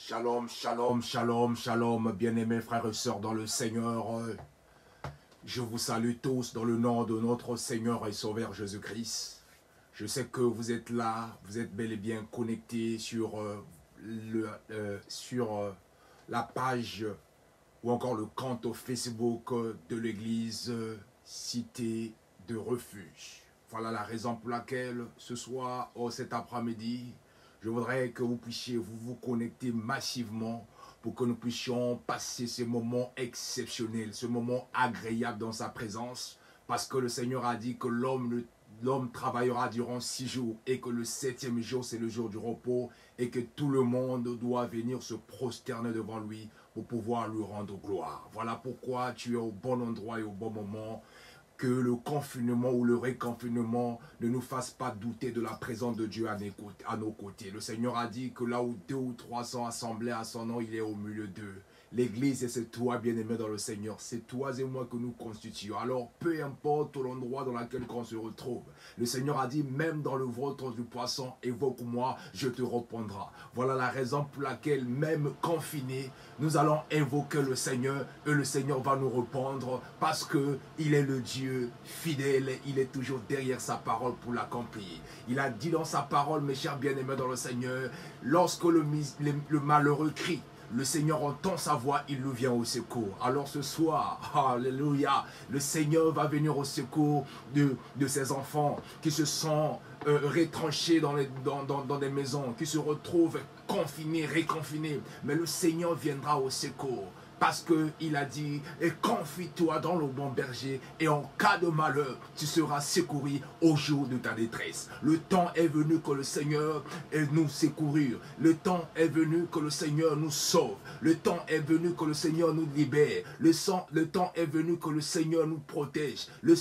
Shalom, shalom, shalom, shalom, bien-aimés frères et sœurs dans le Seigneur. Je vous salue tous dans le nom de notre Seigneur et Sauveur Jésus-Christ. Je sais que vous êtes là, vous êtes bel et bien connectés sur, la page ou encore le compte au Facebook de l'église Cité de Refuge. Voilà la raison pour laquelle ce soir, cet après-midi, je voudrais que vous puissiez vous connecter massivement pour que nous puissions passer ces moments exceptionnels, ce moment agréable dans sa présence, parce que le Seigneur a dit que l'homme travaillera durant 6 jours et que le 7e jour, c'est le jour du repos et que tout le monde doit venir se prosterner devant lui pour pouvoir lui rendre gloire. Voilà pourquoi tu es au bon endroit et au bon moment. Que le confinement ou le réconfinement ne nous fasse pas douter de la présence de Dieu à nos côtés. Le Seigneur a dit que là où 2 ou 3 sont assemblés à son nom, il est au milieu d'eux. L'église, c'est toi, bien-aimé dans le Seigneur. C'est toi et moi que nous constituons. Alors, peu importe l'endroit dans lequel on se retrouve, le Seigneur a dit, même dans le ventre du poisson, évoque-moi, je te répondrai. Voilà la raison pour laquelle, même confinés, nous allons invoquer le Seigneur et le Seigneur va nous répondre parce qu'il est le Dieu fidèle. Il est toujours derrière sa parole pour l'accomplir. Il a dit dans sa parole, mes chers bien-aimés dans le Seigneur, lorsque le malheureux crie, le Seigneur entend sa voix, il nous vient au secours. Alors ce soir, alléluia, le Seigneur va venir au secours de ses enfants qui se sont retranchés dans des maisons, qui se retrouvent confinés, réconfinés. Mais le Seigneur viendra au secours. Parce qu'il a dit, et confie-toi dans le bon berger, et en cas de malheur, tu seras secouru au jour de ta détresse. Le temps est venu que le Seigneur nous secourure. Le temps est venu que le Seigneur nous sauve. Le temps est venu que le Seigneur nous libère. Le temps est venu que le Seigneur nous protège. Le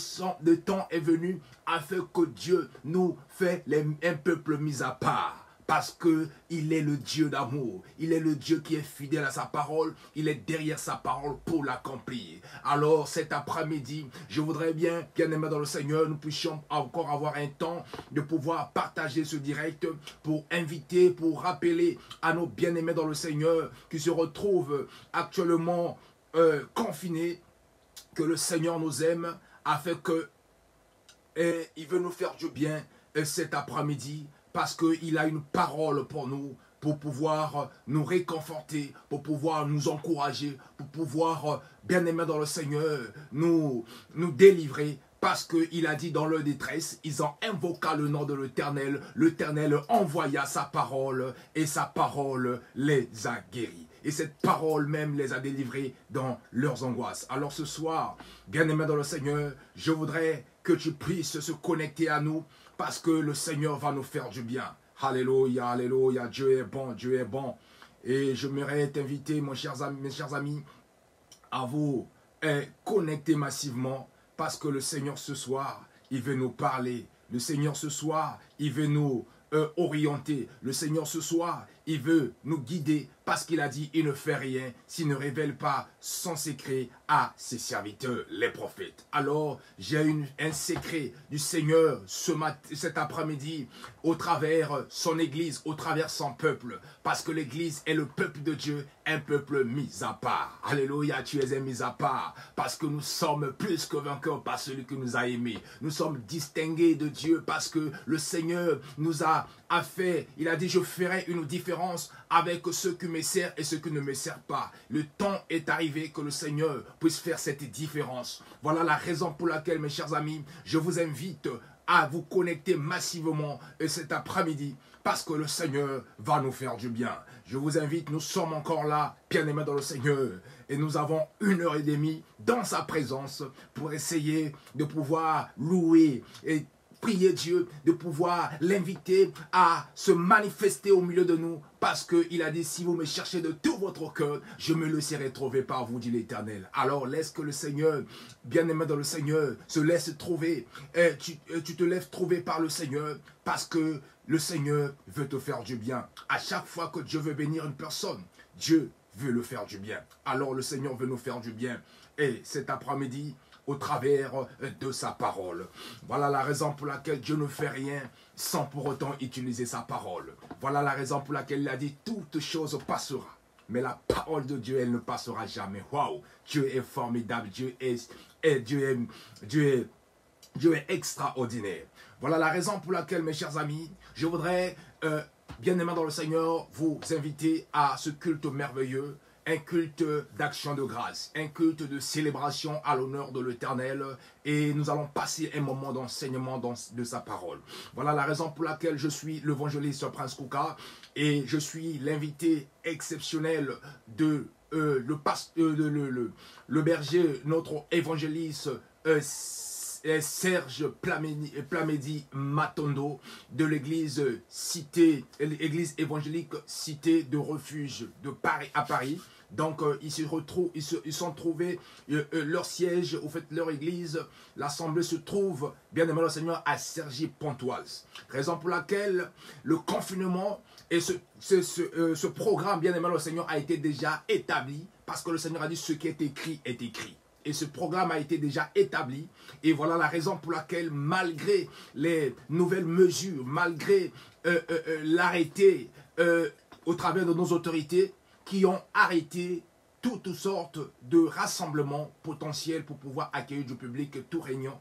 temps est venu afin que Dieu nous fait un peuple mis à part. Parce qu'il est le Dieu d'amour. Il est le Dieu qui est fidèle à sa parole. Il est derrière sa parole pour l'accomplir. Alors cet après-midi, je voudrais bien aimé dans le Seigneur, nous puissions encore avoir un temps de pouvoir partager ce direct pour inviter, pour rappeler à nos bien-aimés dans le Seigneur qui se retrouvent actuellement confinés, que le Seigneur nous aime afin que il veut nous faire du bien cet après-midi. Parce qu'il a une parole pour nous, pour pouvoir nous réconforter, pour pouvoir nous encourager, pour pouvoir, bien aimer dans le Seigneur, nous délivrer. Parce qu'il a dit dans leur détresse, ils ont invoqué le nom de l'Éternel. L'Éternel envoya sa parole et sa parole les a guéris. Et cette parole même les a délivrés dans leurs angoisses. Alors ce soir, bien aimé dans le Seigneur, je voudrais que tu puisses se connecter à nous. Parce que le Seigneur va nous faire du bien. Alléluia, alléluia, Dieu est bon, Dieu est bon. Et je m'aimerais t'inviter, mes chers amis, à vous connecter massivement. Parce que le Seigneur ce soir, il veut nous parler. Le Seigneur ce soir, il veut nous orienter. Le Seigneur ce soir, il veut nous guider. Parce qu'il a dit, il ne fait rien s'il ne révèle pas son secret à ses serviteurs, les prophètes. Alors, j'ai un secret du Seigneur cet après-midi au travers son Église, au travers son peuple. Parce que l'Église est le peuple de Dieu, un peuple mis à part. Alléluia, tu es un mis à part. Parce que nous sommes plus que vainqueurs par celui qui nous a aimés. Nous sommes distingués de Dieu parce que le Seigneur nous a fait, il a dit, je ferai une différence avec ceux qui me servent et ceux qui ne me servent pas. Le temps est arrivé que le Seigneur puisse faire cette différence. Voilà la raison pour laquelle, mes chers amis, je vous invite à vous connecter massivement cet après-midi parce que le Seigneur va nous faire du bien. Je vous invite, nous sommes encore là, bien-aimés dans le Seigneur, et nous avons 1h30 dans sa présence pour essayer de pouvoir louer et prier Dieu, de pouvoir l'inviter à se manifester au milieu de nous, parce qu'il a dit, si vous me cherchez de tout votre cœur, je me laisserai trouver par vous, dit l'Éternel. Alors laisse que le Seigneur, bien-aimé dans le Seigneur, se laisse trouver, et tu te laisses trouver par le Seigneur, parce que le Seigneur veut te faire du bien. À chaque fois que Dieu veut bénir une personne, Dieu veut le faire du bien. Alors le Seigneur veut nous faire du bien. Et cet après-midi, au travers de sa parole. Voilà la raison pour laquelle Dieu ne fait rien sans pour autant utiliser sa parole. Voilà la raison pour laquelle il a dit, toute chose passera. mais la parole de Dieu, elle ne passera jamais. Waouh, Dieu est formidable, Dieu est extraordinaire. Voilà la raison pour laquelle, mes chers amis, je voudrais, bien aimé dans le Seigneur, vous inviter à ce culte merveilleux, un culte d'action de grâce, un culte de célébration à l'honneur de l'Éternel, et nous allons passer un moment d'enseignement de sa parole. Voilà la raison pour laquelle je suis l'évangéliste Prince Kouka, et je suis l'invité exceptionnel de le berger, notre évangéliste Serge Plamedi Matondo de l'église évangélique Cité de Refuge de Paris à Paris. Donc ils sont trouvés, leur siège, au fait leur église, l'assemblée se trouve, bien aimé le Seigneur, à Cergy-Pontoise. Raison pour laquelle le confinement et ce programme, bien aimé le Seigneur, a été déjà établi, parce que le Seigneur a dit ce qui est écrit est écrit. Et ce programme a été déjà établi. Et voilà la raison pour laquelle, malgré les nouvelles mesures, malgré l'arrêté au travers de nos autorités qui ont arrêté toutes sortes de rassemblements potentiels pour pouvoir accueillir du public, toute réunion.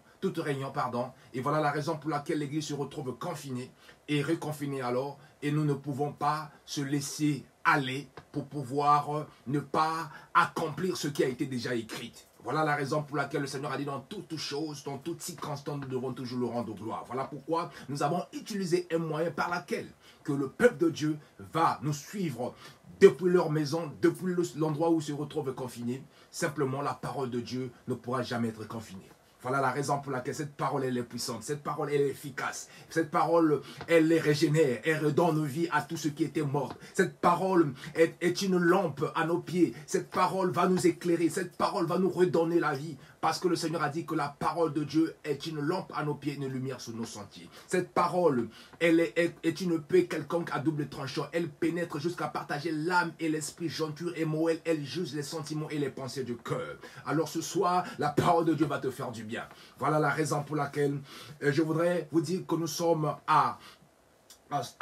Et voilà la raison pour laquelle l'Église se retrouve confinée et reconfinée alors. Et nous ne pouvons pas se laisser aller pour pouvoir ne pas accomplir ce qui a été déjà écrit. Voilà la raison pour laquelle le Seigneur a dit dans toutes choses, dans toutes circonstances, nous devons toujours le rendre gloire. Voilà pourquoi nous avons utilisé un moyen par lequel que le peuple de Dieu va nous suivre depuis leur maison, depuis l'endroit où ils se retrouvent confinés. Simplement, la parole de Dieu ne pourra jamais être confinée. Voilà la raison pour laquelle cette parole, elle est puissante. Cette parole, elle est efficace. Cette parole, elle les régénère. Elle redonne vie à tout ce qui était mort. Cette parole est une lampe à nos pieds. Cette parole va nous éclairer. Cette parole va nous redonner la vie. Parce que le Seigneur a dit que la parole de Dieu est une lampe à nos pieds, une lumière sur nos sentiers. Cette parole, elle est une paix quelconque à double tranchant. Elle pénètre jusqu'à partager l'âme et l'esprit, jointure et moelle. Elle juge les sentiments et les pensées du cœur. Alors ce soir, la parole de Dieu va te faire du bien. Voilà la raison pour laquelle je voudrais vous dire que nous sommes à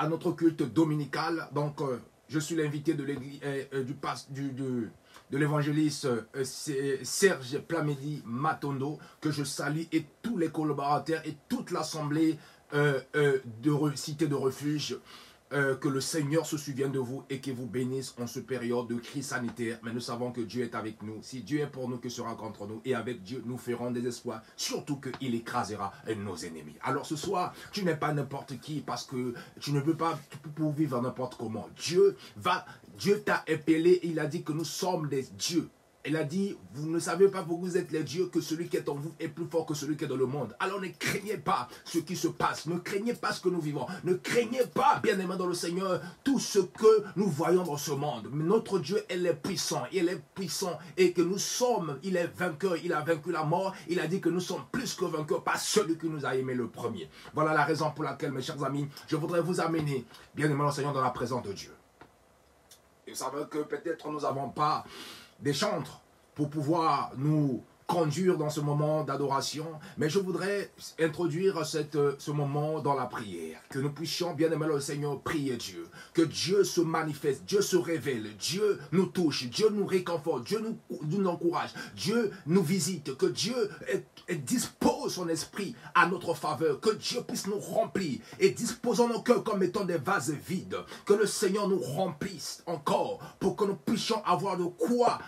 notre culte dominical. Donc, je suis l'invité de l'église de l'évangéliste Serge Plamedi Matondo, que je salue, et tous les collaborateurs et toute l'assemblée de Cité de Refuge. Que le Seigneur se souvienne de vous et qu'il vous bénisse en cette période de crise sanitaire. Mais nous savons que Dieu est avec nous. Si Dieu est pour nous, que sera contre nous? Et avec Dieu, nous ferons des espoirs. Surtout qu'il écrasera nos ennemis. Alors ce soir, tu n'es pas n'importe qui, parce que tu ne peux pas pour vivre n'importe comment. Dieu t'a appelé, il a dit que nous sommes des dieux. Il a dit, vous ne savez pas que vous êtes les dieux, que celui qui est en vous est plus fort que celui qui est dans le monde. Alors ne craignez pas ce qui se passe, ne craignez pas ce que nous vivons, ne craignez pas, bien aimé dans le Seigneur, tout ce que nous voyons dans ce monde. Mais notre Dieu, il est puissant et que nous sommes, il est vainqueur, il a vaincu la mort, il a dit que nous sommes plus que vainqueurs par celui qui nous a aimé le premier. Voilà la raison pour laquelle, mes chers amis, je voudrais vous amener, bien aimé dans le Seigneur, dans la présence de Dieu. Et vous savez que peut-être nous n'avons pas des chantres pour pouvoir nous conduire dans ce moment d'adoration, mais je voudrais introduire ce moment dans la prière, que nous puissions, bien aimer le Seigneur, prier Dieu, que Dieu se manifeste, Dieu se révèle, Dieu nous touche, Dieu nous réconforte, Dieu nous encourage, Dieu nous visite, que Dieu dispose son esprit à notre faveur, que Dieu puisse nous remplir et disposons nos cœurs comme étant des vases vides, que le Seigneur nous remplisse encore pour que nous puissions avoir de quoi,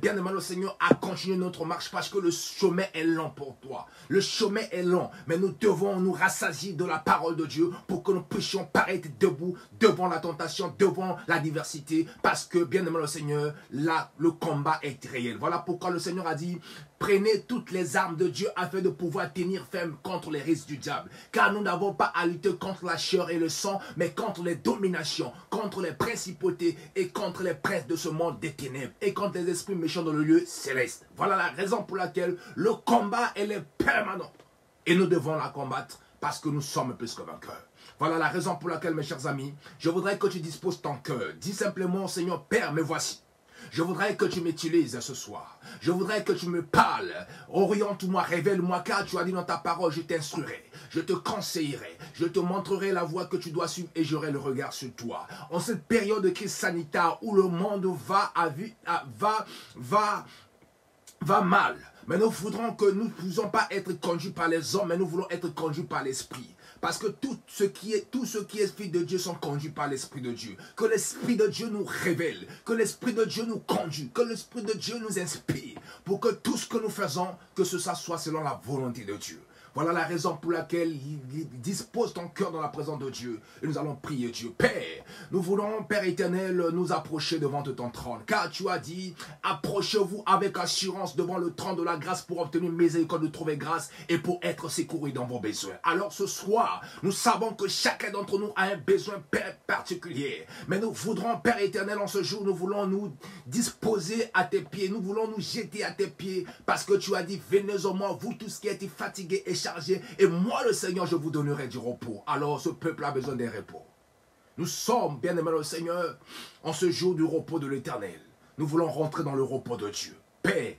bien aimer le Seigneur, à continuer notre marche, parce que le chemin est long pour toi. Le chemin est long, mais nous devons nous rassasier de la parole de Dieu pour que nous puissions paraître debout devant la tentation, devant la diversité, parce que, bien aimé le Seigneur, là, le combat est réel. Voilà pourquoi le Seigneur a dit, prenez toutes les armes de Dieu afin de pouvoir tenir ferme contre les risques du diable. Car nous n'avons pas à lutter contre la chair et le sang, mais contre les dominations, contre les principautés et contre les princes de ce monde des ténèbres et contre les esprits méchants dans le lieu céleste. Voilà la raison pour laquelle le combat, elle est permanent. Et nous devons la combattre parce que nous sommes plus que vainqueurs. Voilà la raison pour laquelle, mes chers amis, je voudrais que tu disposes ton cœur. Dis simplement, Seigneur, Père, me voici. Je voudrais que tu m'utilises ce soir. Je voudrais que tu me parles. Oriente-moi, révèle-moi, car tu as dit dans ta parole, je t'instruirai, je te conseillerai, je te montrerai la voie que tu dois suivre et j'aurai le regard sur toi. En cette période de crise sanitaire où le monde va mal, mais nous voudrons que nous ne puissions pas être conduits par les hommes, mais nous voulons être conduits par l'Esprit. Parce que tout ce qui est fils de Dieu sont conduits par l'Esprit de Dieu. Que l'Esprit de Dieu nous révèle, que l'Esprit de Dieu nous conduit, que l'Esprit de Dieu nous inspire, pour que tout ce que nous faisons, que ce soit selon la volonté de Dieu. Voilà la raison pour laquelle il dispose ton cœur dans la présence de Dieu. Et nous allons prier Dieu. Père, nous voulons, Père éternel, nous approcher devant ton trône. Car tu as dit, approchez-vous avec assurance devant le trône de la grâce pour obtenir miséricorde, de trouver grâce et pour être secouru dans vos besoins. Alors ce soir, nous savons que chacun d'entre nous a un besoin particulier. Mais nous voudrons, Père éternel, en ce jour, nous voulons nous disposer à tes pieds. Nous voulons nous jeter à tes pieds. Parce que tu as dit, venez au moi, vous tous qui êtes fatigués et chargé, et moi le Seigneur je vous donnerai du repos. Alors ce peuple a besoin d'un repos. Nous sommes, bien aimés le Seigneur, en ce jour du repos de l'Éternel. Nous voulons rentrer dans le repos de Dieu. Paix,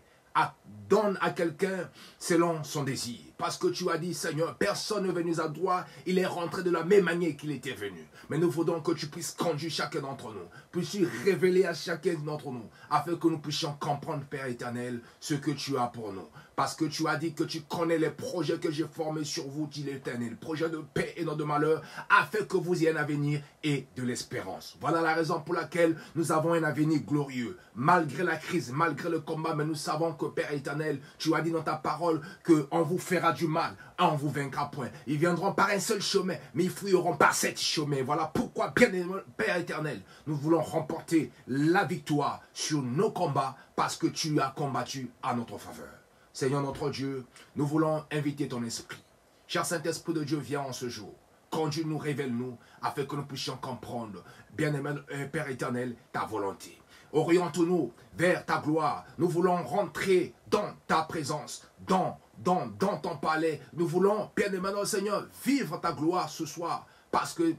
donne à quelqu'un selon son désir. Parce que tu as dit, Seigneur, personne n'est venu à toi, il est rentré de la même manière qu'il était venu. Mais nous voulons que tu puisses conduire chacun d'entre nous, puisses révéler à chacun d'entre nous, afin que nous puissions comprendre, Père éternel, ce que tu as pour nous. Parce que tu as dit que tu connais les projets que j'ai formés sur vous, dit l'Éternel, projets de paix et non de malheur, afin que vous ayez un avenir et de l'espérance. Voilà la raison pour laquelle nous avons un avenir glorieux. Malgré la crise, malgré le combat, mais nous savons que, Père éternel, tu as dit dans ta parole qu'on vous fera du mal, on ne vous vaincra point. Ils viendront par un seul chemin, mais ils fuiront par 7 chemins. Voilà pourquoi, bien aimé Père éternel, nous voulons remporter la victoire sur nos combats, parce que tu as combattu à notre faveur. Seigneur notre Dieu, nous voulons inviter ton esprit. Cher Saint-Esprit de Dieu, viens en ce jour. Conduis-nous, révèle-nous, afin que nous puissions comprendre, bien-aimé Père éternel, ta volonté. Oriente-nous vers ta gloire. Nous voulons rentrer dans ta présence, dans ton palais. Nous voulons, bien-aimé Seigneur, vivre ta gloire ce soir. Parce que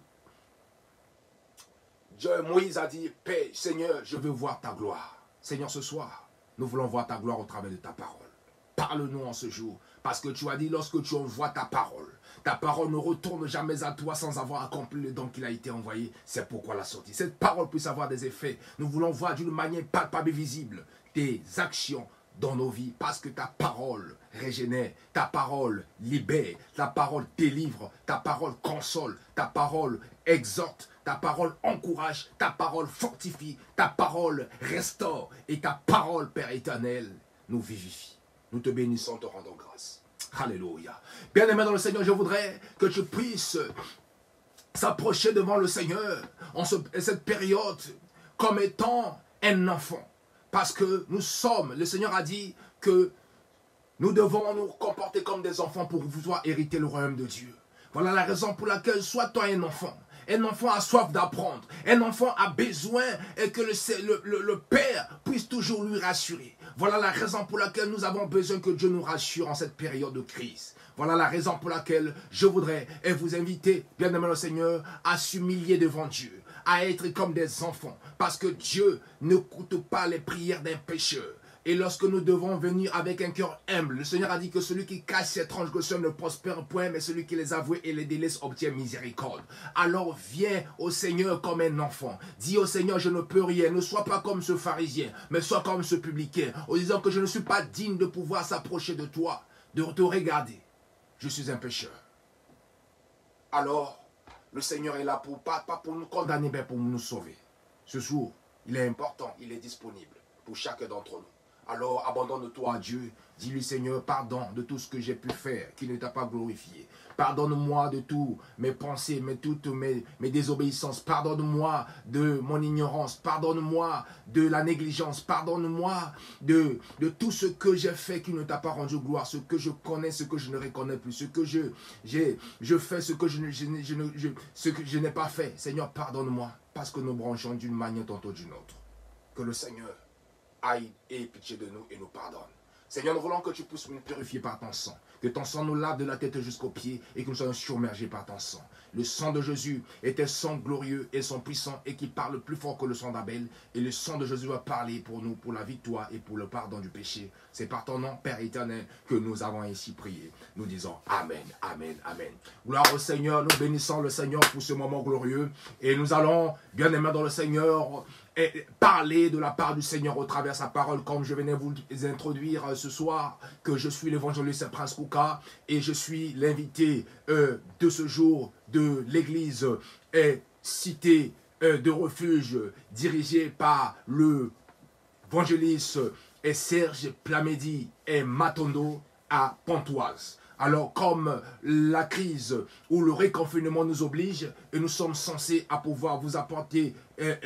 Moïse a dit, Père, Seigneur, je veux voir ta gloire. Seigneur, ce soir, nous voulons voir ta gloire au travers de ta parole. Parle-nous en ce jour, parce que tu as dit, lorsque tu envoies ta parole ne retourne jamais à toi sans avoir accompli le don qu'il a été envoyé. C'est pourquoi la sortie. Cette parole puisse avoir des effets. Nous voulons voir d'une manière palpable et visible tes actions dans nos vies, parce que ta parole régénère, ta parole libère, ta parole délivre, ta parole console, ta parole exhorte, ta parole encourage, ta parole fortifie, ta parole restaure, et ta parole, Père éternel, nous vivifie. Nous te bénissons, te rendons grâce. Alléluia. Bien-aimé dans le Seigneur, je voudrais que tu puisses s'approcher devant le Seigneur en cette période comme étant un enfant. Parce que nous sommes, le Seigneur a dit que nous devons nous comporter comme des enfants pour pouvoir hériter le royaume de Dieu. Voilà la raison pour laquelle sois toi un enfant. Un enfant a soif d'apprendre. Un enfant a besoin et que le Père puisse toujours lui rassurer. Voilà la raison pour laquelle nous avons besoin que Dieu nous rassure en cette période de crise. Voilà la raison pour laquelle je voudrais vous inviter, bien aimé le Seigneur, à s'humilier devant Dieu, à être comme des enfants. Parce que Dieu ne coûte pas les prières d'un pécheur. Et lorsque nous devons venir avec un cœur humble, le Seigneur a dit que celui qui cache ses transgressions ne prospère point, mais celui qui les avoue et les délaisse obtient miséricorde. Alors viens au Seigneur comme un enfant. Dis au Seigneur, je ne peux rien. Ne sois pas comme ce pharisien, mais sois comme ce publicain, en disant que je ne suis pas digne de pouvoir s'approcher de toi, de te regarder. Je suis un pécheur. Alors, le Seigneur est là pas pour nous condamner, mais pour nous sauver. Ce jour, il est important, il est disponible pour chacun d'entre nous. Alors abandonne-toi à Dieu, dis-lui Seigneur, pardon de tout ce que j'ai pu faire qui ne t'a pas glorifié. Pardonne-moi de toutes mes pensées, toutes mes désobéissances. Pardonne-moi de mon ignorance. Pardonne-moi de la négligence. Pardonne-moi de tout ce que j'ai fait qui ne t'a pas rendu gloire. Ce que je connais, ce que je ne reconnais plus. Ce que je fais, ce que je n'ai pas fait. Seigneur, pardonne-moi parce que nous branchons d'une manière tantôt d'une autre. Que le Seigneur aille et pitié de nous et nous pardonne. Seigneur, nous voulons que tu puisses nous purifier par ton sang. Que ton sang nous lave de la tête jusqu'aux pieds et que nous soyons submergés par ton sang. Le sang de Jésus est un sang glorieux et sang puissant et qui parle plus fort que le sang d'Abel. Et le sang de Jésus va parler pour nous, pour la victoire et pour le pardon du péché. C'est par ton nom, Père éternel, que nous avons ainsi prié. Nous disons Amen, Amen, Amen. Gloire au Seigneur, nous bénissons le Seigneur pour ce moment glorieux. Et nous allons, bien aimés dans le Seigneur, parler de la part du Seigneur au travers de sa parole, comme je venais vous introduire ce soir, que je suis l'évangéliste Prince Kouka et je suis l'invité de ce jour de l'église cité de refuge dirigée par le évangéliste Serge Plamedi et Matondo à Pontoise. Alors, comme la crise ou le réconfinement nous oblige, et nous sommes censés à pouvoir vous apporter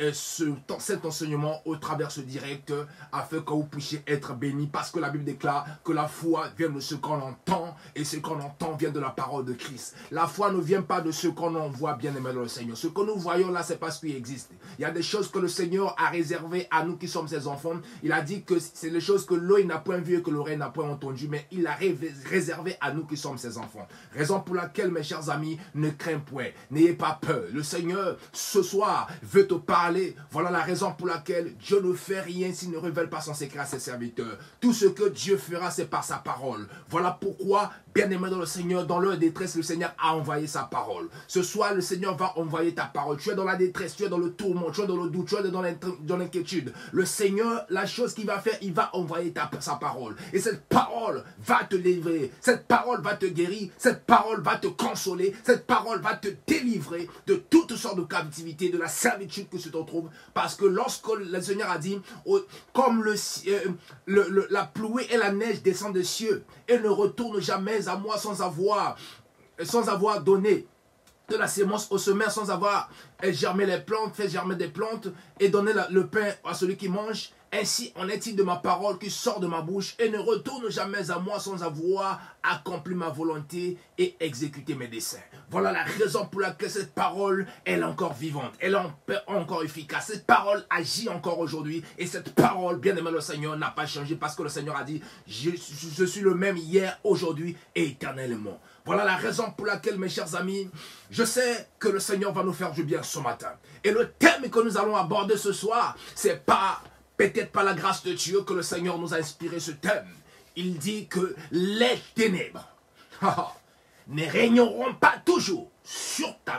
cet enseignement au travers ce direct, afin que vous puissiez être bénis, parce que la Bible déclare que la foi vient de ce qu'on entend, et ce qu'on entend vient de la parole de Christ. La foi ne vient pas de ce qu'on en voit, bien aimé dans le Seigneur. Ce que nous voyons là, c'est pas ce qui existe. Il y a des choses que le Seigneur a réservées à nous qui sommes ses enfants. Il a dit que c'est les choses que l'œil n'a point vues et que l'oreille n'a point entendues, mais il a réservé à nous qui sommes ses enfants. Raison pour laquelle, mes chers amis, ne craignez point, n'ayez pas peur. Le Seigneur, ce soir, veut te parler. Voilà la raison pour laquelle Dieu ne fait rien s'il ne révèle pas son secret à ses serviteurs. Tout ce que Dieu fera, c'est par sa parole. Voilà pourquoi, bien-aimé dans le Seigneur, dans leur détresse, le Seigneur a envoyé sa parole. Ce soir, le Seigneur va envoyer ta parole. Tu es dans la détresse, tu es dans le tourment, tu es dans le doute, tu es dans l'inquiétude. Le Seigneur, la chose qu'il va faire, il va envoyer sa parole. Et cette parole va te livrer. Cette parole va te guérir. Cette parole va te consoler. Cette parole va te délivrer de toutes sortes de captivités, de la servitude que tu te trouves. Parce que lorsque le Seigneur a dit, comme la pluie et la neige descendent des cieux et ne retournent jamais à moi sans avoir donné de la sémence au semeur, sans avoir germé les plantes, fait germer des plantes et donné le pain à celui qui mange. Ainsi en est-il de ma parole qui sort de ma bouche et ne retourne jamais à moi sans avoir accompli ma volonté et exécuté mes desseins. Voilà la raison pour laquelle cette parole est encore vivante, elle est encore efficace. Cette parole agit encore aujourd'hui et cette parole, bien aimé le Seigneur, n'a pas changé parce que le Seigneur a dit, je suis le même hier, aujourd'hui et éternellement. Voilà la raison pour laquelle, mes chers amis, je sais que le Seigneur va nous faire du bien ce matin. Et le thème que nous allons aborder ce soir, c'est pas... peut-être par la grâce de Dieu que le Seigneur nous a inspiré ce thème. Il dit que les ténèbres ne régneront pas toujours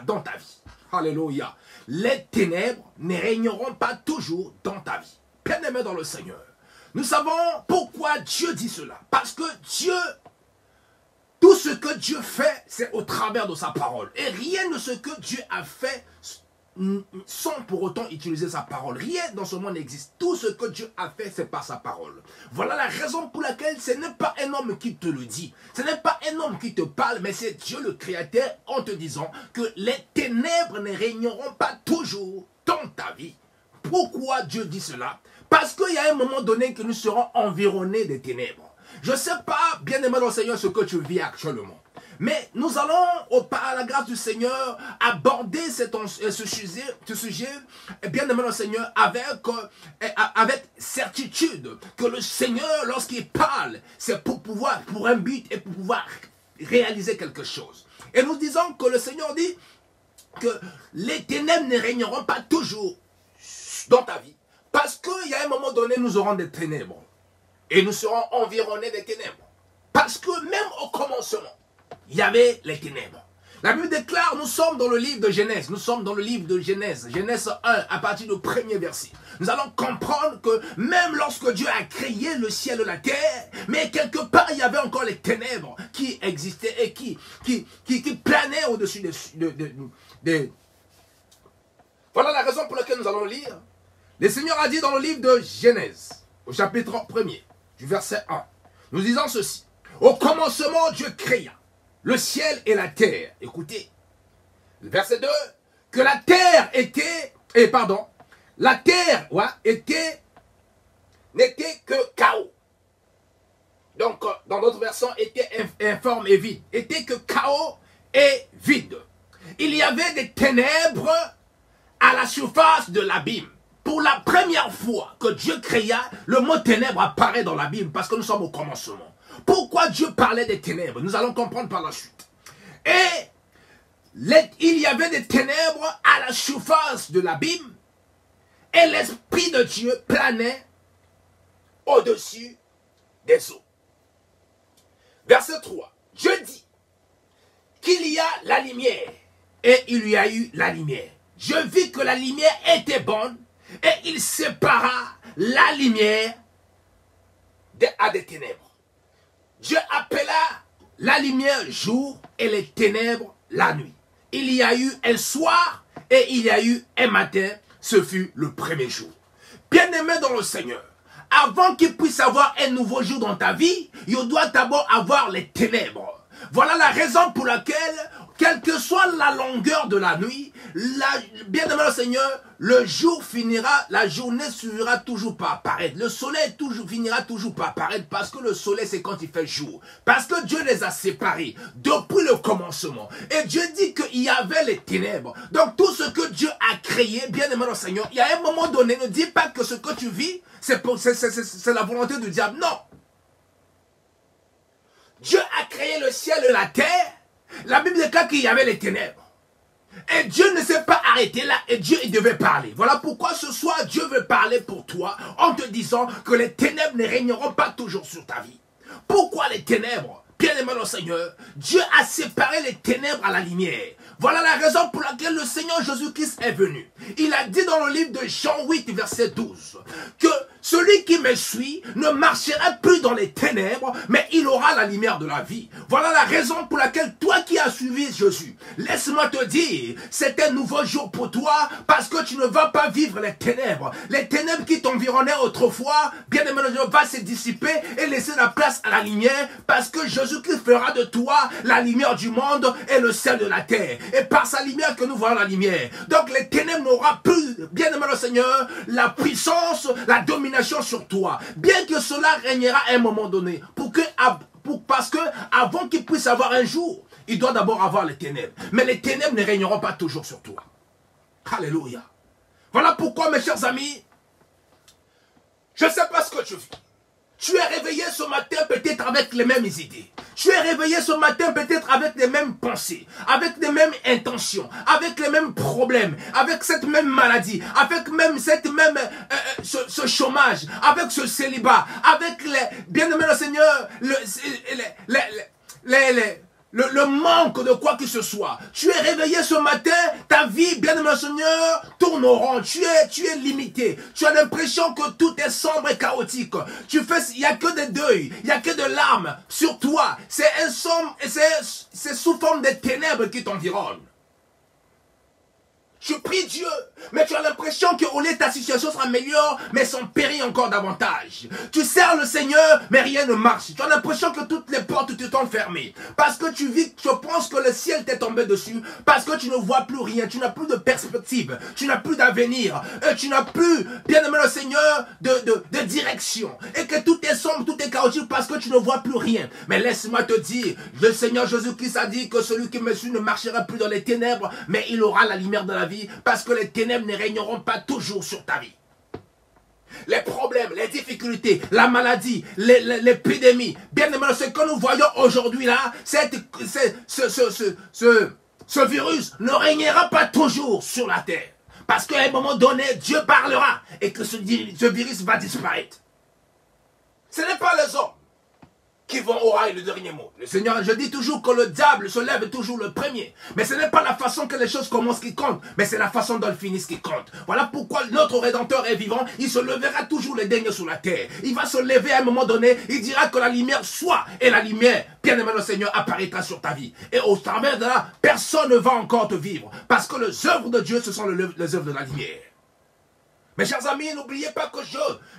dans ta vie. Alléluia. Les ténèbres ne régneront pas toujours dans ta vie. Bien-aimé dans le Seigneur. Nous savons pourquoi Dieu dit cela. Parce que Dieu, tout ce que Dieu fait, c'est au travers de sa parole. Et rien de ce que Dieu a fait sans pour autant utiliser sa parole. Rien dans ce monde n'existe. Tout ce que Dieu a fait, c'est par sa parole. Voilà la raison pour laquelle ce n'est pas un homme qui te le dit. Ce n'est pas un homme qui te parle, mais c'est Dieu le Créateur en te disant que les ténèbres ne régneront pas toujours dans ta vie. Pourquoi Dieu dit cela? Parce qu'il y a un moment donné que nous serons environnés des ténèbres. Je ne sais pas, bien aimé dans le Seigneur, ce que tu vis actuellement. Mais nous allons, par la grâce du Seigneur, aborder ce sujet, bien aimé le Seigneur, avec certitude que le Seigneur, lorsqu'il parle, c'est pour un but et pour pouvoir réaliser quelque chose. Et nous disons que le Seigneur dit que les ténèbres ne régneront pas toujours dans ta vie. Parce qu'il y a un moment donné, nous aurons des ténèbres. Et nous serons environnés des ténèbres. Parce que même au commencement, il y avait les ténèbres. La Bible déclare, nous sommes dans le livre de Genèse. Nous sommes dans le livre de Genèse. Genèse 1, à partir du premier verset. Nous allons comprendre que même lorsque Dieu a créé le ciel et la terre, mais quelque part, il y avait encore les ténèbres qui existaient et qui planaient au-dessus des... Voilà la raison pour laquelle nous allons lire. Le Seigneur a dit dans le livre de Genèse, au chapitre 1er, du verset 1, nous disons ceci. Au commencement, Dieu créa le ciel et la terre. Écoutez, le verset 2, que la terre était, la terre n'était que chaos. Donc, dans d'autres versions, était informe et vide. Était que chaos et vide. Il y avait des ténèbres à la surface de l'abîme. Pour la première fois que Dieu créa, le mot ténèbres apparaît dans la Bible parce que nous sommes au commencement. Pourquoi Dieu parlait des ténèbres? Nous allons comprendre par la suite. Et il y avait des ténèbres à la surface de l'abîme et l'Esprit de Dieu planait au-dessus des eaux. Verset 3. Dieu dit qu'il y a la lumière et il y a eu la lumière. Je vis que la lumière était bonne et il sépara la lumière à des ténèbres. Dieu appela la lumière jour et les ténèbres la nuit. Il y a eu un soir et il y a eu un matin. Ce fut le premier jour. Bien-aimé dans le Seigneur, avant qu'il puisse avoir un nouveau jour dans ta vie, il doit d'abord avoir les ténèbres. Voilà la raison pour laquelle, quelle que soit la longueur de la nuit, bien-aimé le Seigneur, le jour finira, la journée suivra toujours par apparaître. Le soleil finira toujours par apparaître parce que le soleil c'est quand il fait jour. Parce que Dieu les a séparés depuis le commencement. Et Dieu dit qu'il y avait les ténèbres. Donc tout ce que Dieu a créé, bien-aimé le Seigneur, il y a un moment donné, ne dis pas que ce que tu vis, c'est la volonté du diable. Non. Dieu a créé le ciel et la terre. La Bible déclare qu'il y avait les ténèbres. Et Dieu ne s'est pas arrêté là et Dieu il devait parler. Voilà pourquoi ce soir Dieu veut parler pour toi en te disant que les ténèbres ne régneront pas toujours sur ta vie. Pourquoi les ténèbres? Bien-aimé le Seigneur, Dieu a séparé les ténèbres à la lumière. Voilà la raison pour laquelle le Seigneur Jésus-Christ est venu. Il a dit dans le livre de Jean 8, verset 12, que celui qui me suit ne marchera plus dans les ténèbres, mais il aura la lumière de la vie. Voilà la raison pour laquelle toi qui as suivi Jésus, laisse-moi te dire, c'est un nouveau jour pour toi, parce que tu ne vas pas vivre les ténèbres. Les ténèbres qui t'environnaient autrefois, bien-aimé, va se dissiper et laisser la place à la lumière, parce que Jésus-Christ fera de toi la lumière du monde et le sel de la terre. Et par sa lumière que nous voyons la lumière. Donc les ténèbres n'auront plus, bien-aimé le Seigneur, la puissance, la domination sur toi. Bien que cela régnera à un moment donné. Parce que avant qu'il puisse avoir un jour, il doit d'abord avoir les ténèbres. Mais les ténèbres ne régneront pas toujours sur toi. Alléluia. Voilà pourquoi, mes chers amis, je ne sais pas ce que tu vis. Tu es réveillé ce matin peut-être avec les mêmes idées. Tu es réveillé ce matin peut-être avec les mêmes pensées, avec les mêmes intentions, avec les mêmes problèmes, avec cette même maladie, avec même ce chômage, avec ce célibat, avec les, bien-aimé le Seigneur, le manque de quoi que ce soit. Tu es réveillé ce matin, ta vie, bien-aimé Seigneur, tourne au rond. Tu es limité. Tu as l'impression que tout est sombre et chaotique. Il n'y a que des deuils, il n'y a que de larmes sur toi. C'est sous forme de ténèbres qui t'environnent. Tu pries Dieu, mais tu as l'impression qu'au lieu ta situation sera meilleure, mais s'empérit encore davantage. Tu sers le Seigneur, mais rien ne marche. Tu as l'impression que toutes les portes te sont fermées. Parce que tu penses que le ciel t'est tombé dessus, parce que tu ne vois plus rien, tu n'as plus de perspective, tu n'as plus d'avenir, tu n'as plus, bien aimé le Seigneur, de direction. Et que tout est sombre, tout est chaotique parce que tu ne vois plus rien. Mais laisse-moi te dire, le Seigneur Jésus-Christ a dit que celui qui me suit ne marchera plus dans les ténèbres, mais il aura la lumière de la vie. Parce que les ténèbres ne régneront pas toujours sur ta vie. Les problèmes, les difficultés, la maladie, l'épidémie, bien aimé, ce que nous voyons aujourd'hui là, ce virus ne régnera pas toujours sur la terre. Parce qu'à un moment donné, Dieu parlera et que ce virus va disparaître. Ce n'est pas les hommes qui vont aura le dernier mot. Le Seigneur, je dis toujours que le diable se lève toujours le premier. Mais ce n'est pas la façon que les choses commencent qui compte, mais c'est la façon dont elles finissent qui compte. Voilà pourquoi notre Rédempteur est vivant. Il se lèvera toujours les derniers sur la terre. Il va se lever à un moment donné. Il dira que la lumière soit. Et la lumière, bien aimé le Seigneur, apparaîtra sur ta vie. Et au travers de là, personne ne va encore te vivre. Parce que les œuvres de Dieu, ce sont les œuvres de la lumière. Mes chers amis, n'oubliez pas que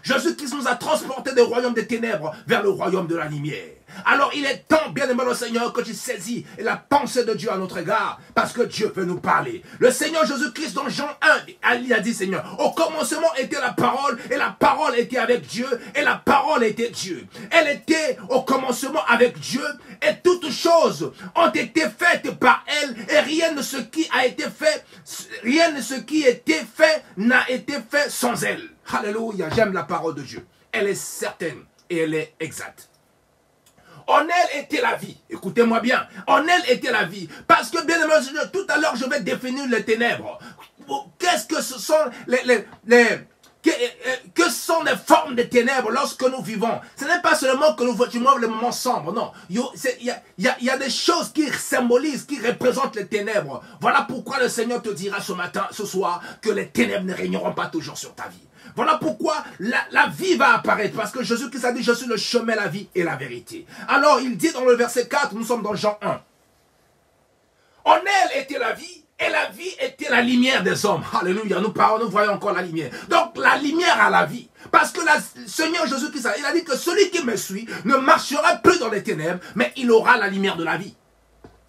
Jésus-Christ nous a transportés du royaume des ténèbres vers le royaume de la lumière. Alors il est temps, bien aimé le Seigneur, que tu saisis la pensée de Dieu à notre égard, parce que Dieu veut nous parler. Le Seigneur Jésus-Christ dans Jean 1, il a dit, Seigneur, au commencement était la parole, et la parole était avec Dieu, et la parole était Dieu. Elle était au commencement avec Dieu, et toutes choses ont été faites par elle, et rien de ce qui a été fait, rien de ce qui était fait n'a été fait sans elle. Alléluia, j'aime la parole de Dieu. Elle est certaine et elle est exacte. En elle était la vie. Écoutez-moi bien. En elle était la vie. Parce que, bien aimé, tout à l'heure, je vais définir les ténèbres. Qu'est-ce que ce sont que sont les formes des ténèbres lorsque nous vivons? Ce n'est pas seulement que nous voyons les moments sombres, non. Il y a des choses qui symbolisent, qui représentent les ténèbres. Voilà pourquoi le Seigneur te dira ce soir, que les ténèbres ne régneront pas toujours sur ta vie. Voilà pourquoi la vie va apparaître. Parce que Jésus-Christ a dit, je suis le chemin, la vie et la vérité. Alors, il dit dans le verset 4, nous sommes dans Jean 1. En elle était la vie. Et la vie était la lumière des hommes. Alléluia, nous voyons encore la lumière. Donc la lumière a la vie. Parce que le Seigneur Jésus-Christ, il a dit que celui qui me suit ne marchera plus dans les ténèbres, mais il aura la lumière de la vie.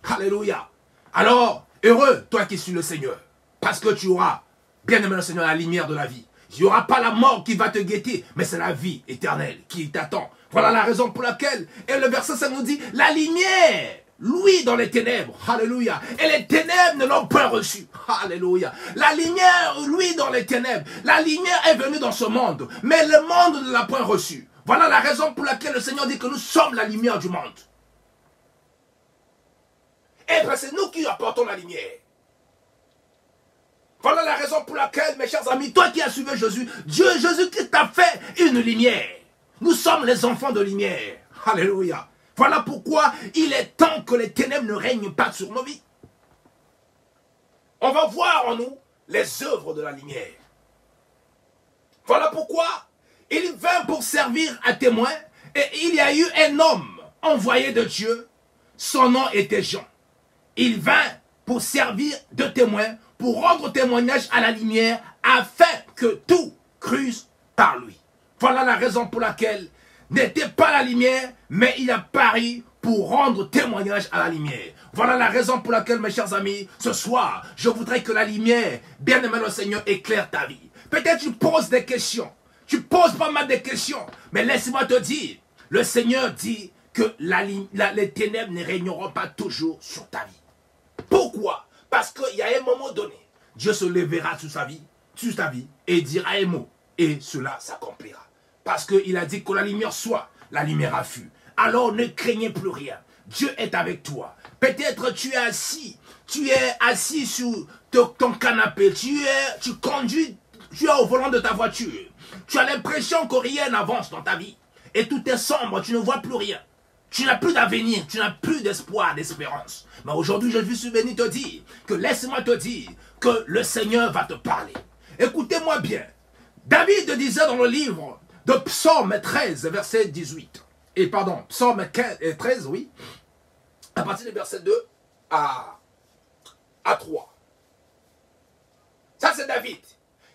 Alléluia. Alors, heureux, toi qui suis le Seigneur, parce que tu auras, bien aimé le Seigneur, la lumière de la vie. Il n'y aura pas la mort qui va te guetter, mais c'est la vie éternelle qui t'attend. Voilà la raison pour laquelle, et le verset 5 nous dit, la lumière, lui dans les ténèbres, alléluia, et les ténèbres ne l'ont pas reçu, alléluia. La lumière, lui dans les ténèbres, la lumière est venue dans ce monde, mais le monde ne l'a point reçu. Voilà la raison pour laquelle le Seigneur dit que nous sommes la lumière du monde. Et bien c'est nous qui apportons la lumière. Voilà la raison pour laquelle, mes chers amis, toi qui as suivi Jésus, Jésus-Christ t'a fait une lumière. Nous sommes les enfants de lumière, alléluia. Voilà pourquoi il est temps que les ténèbres ne règnent pas sur nos vies. On va voir en nous les œuvres de la lumière. Voilà pourquoi il vint pour servir à témoin et il y a eu un homme envoyé de Dieu. Son nom était Jean. Il vint pour servir de témoin, pour rendre témoignage à la lumière afin que tout crusse par lui. Voilà la raison pour laquelle n'était pas la lumière, mais il a paru pour rendre témoignage à la lumière. Voilà la raison pour laquelle, mes chers amis, ce soir, je voudrais que la lumière, bien aimé le Seigneur, éclaire ta vie. Peut-être tu poses des questions, tu poses pas mal de questions, mais laisse-moi te dire, le Seigneur dit que les ténèbres ne régneront pas toujours sur ta vie. Pourquoi? Parce qu'il y a un moment donné, Dieu se lèvera sur ta vie, et dira un mot, et cela s'accomplira. Parce qu'il a dit que la lumière soit, la lumière a fui. Alors ne craignez plus rien. Dieu est avec toi. Peut-être tu es assis sur ton canapé, tu conduis, tu es au volant de ta voiture. Tu as l'impression que rien n'avance dans ta vie. Et tout est sombre, tu ne vois plus rien. Tu n'as plus d'avenir, tu n'as plus d'espoir, d'espérance. Mais aujourd'hui, je suis venu te dire que laisse-moi te dire que le Seigneur va te parler. Écoutez-moi bien. David disait dans le livre de Psaume 13, verset 18. Et pardon, Psaume 13, oui. À partir du verset 2 à 3. Ça, c'est David.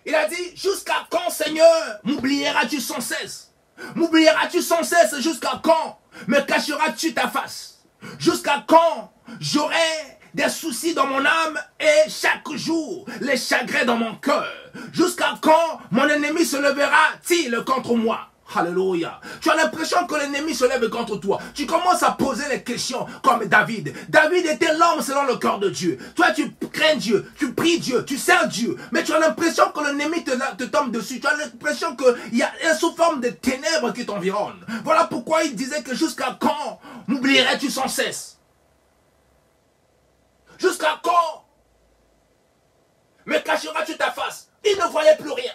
Il a dit, jusqu'à quand, Seigneur, m'oublieras-tu sans cesse? M'oublieras-tu sans cesse jusqu'à quand me cacheras-tu ta face? Jusqu'à quand j'aurai des soucis dans mon âme et chaque jour les chagrins dans mon cœur? Jusqu'à quand mon ennemi se lèvera-t-il contre moi? Alléluia. Tu as l'impression que l'ennemi se lève contre toi. Tu commences à poser les questions comme David. David était l'homme selon le cœur de Dieu. Toi, tu crains Dieu, tu pries Dieu, tu sers Dieu. Mais tu as l'impression que l'ennemi te tombe dessus. Tu as l'impression qu'il y a une sous forme de ténèbres qui t'environnent. Voilà pourquoi il disait que jusqu'à quand m'oublierais-tu sans cesse? Jusqu'à quand me cacheras-tu ta face? Il ne voyait plus rien.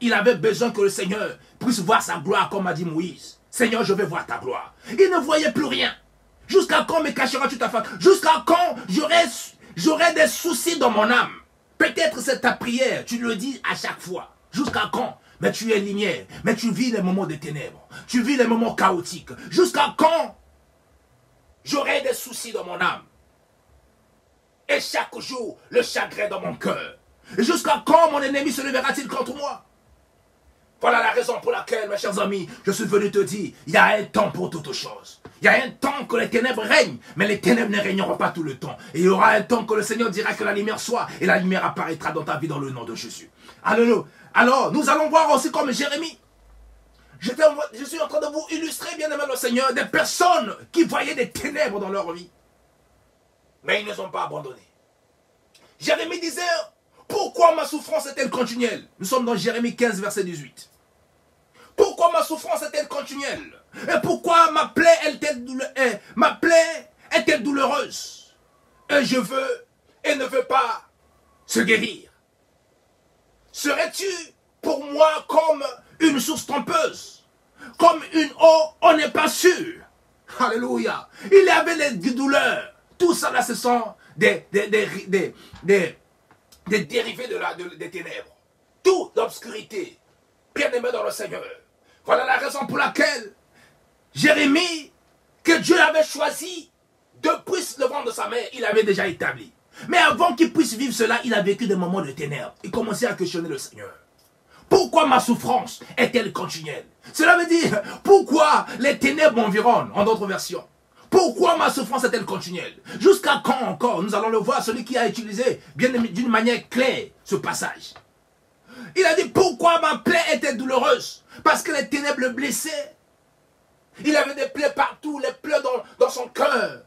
Il avait besoin que le Seigneur puisse voir sa gloire comme a dit Moïse. Seigneur, je veux voir ta gloire. Il ne voyait plus rien. Jusqu'à quand me cacheras-tu ta face? Jusqu'à quand j'aurai des soucis dans mon âme? Peut-être c'est ta prière, tu le dis à chaque fois. Jusqu'à quand? Mais tu es lumière, mais tu vis les moments de ténèbres. Tu vis les moments chaotiques. Jusqu'à quand j'aurai des soucis dans mon âme? Et chaque jour, le chagrin dans mon cœur. Et jusqu'à quand mon ennemi se lèvera-t-il contre moi? Voilà la raison pour laquelle, mes chers amis, je suis venu te dire, il y a un temps pour toutes choses. Il y a un temps que les ténèbres règnent, mais les ténèbres ne régneront pas tout le temps. Et il y aura un temps que le Seigneur dira que la lumière soit, et la lumière apparaîtra dans ta vie dans le nom de Jésus. Alléluia. Alors, nous allons voir aussi comme Jérémie. Je suis en train de vous illustrer, bien aimé le Seigneur, des personnes qui voyaient des ténèbres dans leur vie. Mais ils ne sont pas abandonnés. Jérémie disait, pourquoi ma souffrance est-elle continuelle? Nous sommes dans Jérémie 15, verset 18. Pourquoi ma souffrance est-elle continuelle? Et pourquoi ma plaie est-elle douloureuse? Et je veux et ne veux pas se guérir. Serais-tu pour moi comme une source trompeuse? Comme une eau, on n'est pas sûr. Alléluia. Il y avait des douleurs. Tout ça là, ce sont des dérivés des ténèbres. Toute l'obscurité. Bien-aimé dans le Seigneur. Voilà la raison pour laquelle Jérémie, que Dieu avait choisi depuis le ventre de sa mère, il avait déjà établi. Mais avant qu'il puisse vivre cela, il a vécu des moments de ténèbres. Il commençait à questionner le Seigneur. Pourquoi ma souffrance est-elle continuelle? Cela veut dire, pourquoi les ténèbres m'environnent, en d'autres versions? Pourquoi ma souffrance est-elle continuelle? Jusqu'à quand encore? Nous allons le voir, celui qui a utilisé bien d'une manière claire ce passage. Il a dit, pourquoi ma plaie était douloureuse? Parce que les ténèbres le blessaient. Il avait des plaies partout, les plaies dans son cœur.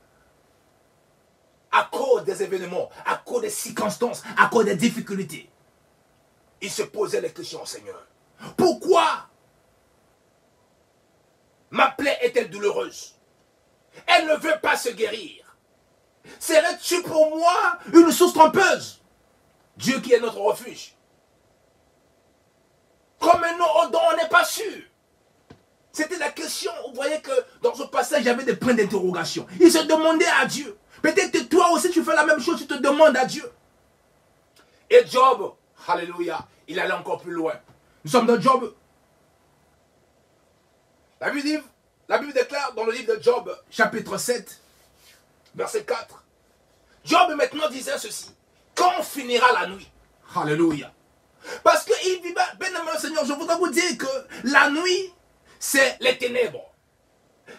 À cause des événements, à cause des circonstances, à cause des difficultés. Il se posait les questions au Seigneur. Pourquoi ma plaie est-elle douloureuse? Elle ne veut pas se guérir. Serais-tu pour moi une source trompeuse? Dieu qui est notre refuge. Comme un eau dont on n'est pas sûr. C'était la question. Vous voyez que dans ce passage, il y avait des points d'interrogation. Il se demandait à Dieu. Peut-être que toi aussi tu fais la même chose, tu te demandes à Dieu. Et Job, alléluia, il allait encore plus loin. Nous sommes dans Job. La Bible déclare dans le livre de Job, chapitre 7, verset 4. Job maintenant disait ceci. Quand finira la nuit? Alléluia. Parce que, bien aimé Seigneur, je voudrais vous dire que la nuit, c'est les ténèbres.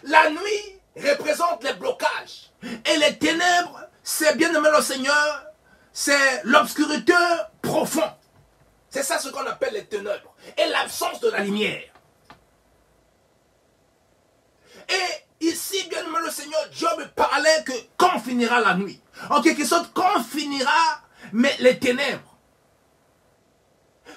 La nuit représente les blocages. Et les ténèbres, c'est bien aimé le Seigneur, c'est l'obscurité profonde. C'est ça ce qu'on appelle les ténèbres. Et l'absence de la lumière. Et ici, bien aimé le Seigneur, Job parlait que quand finira la nuit? En quelque sorte, quand finira les ténèbres?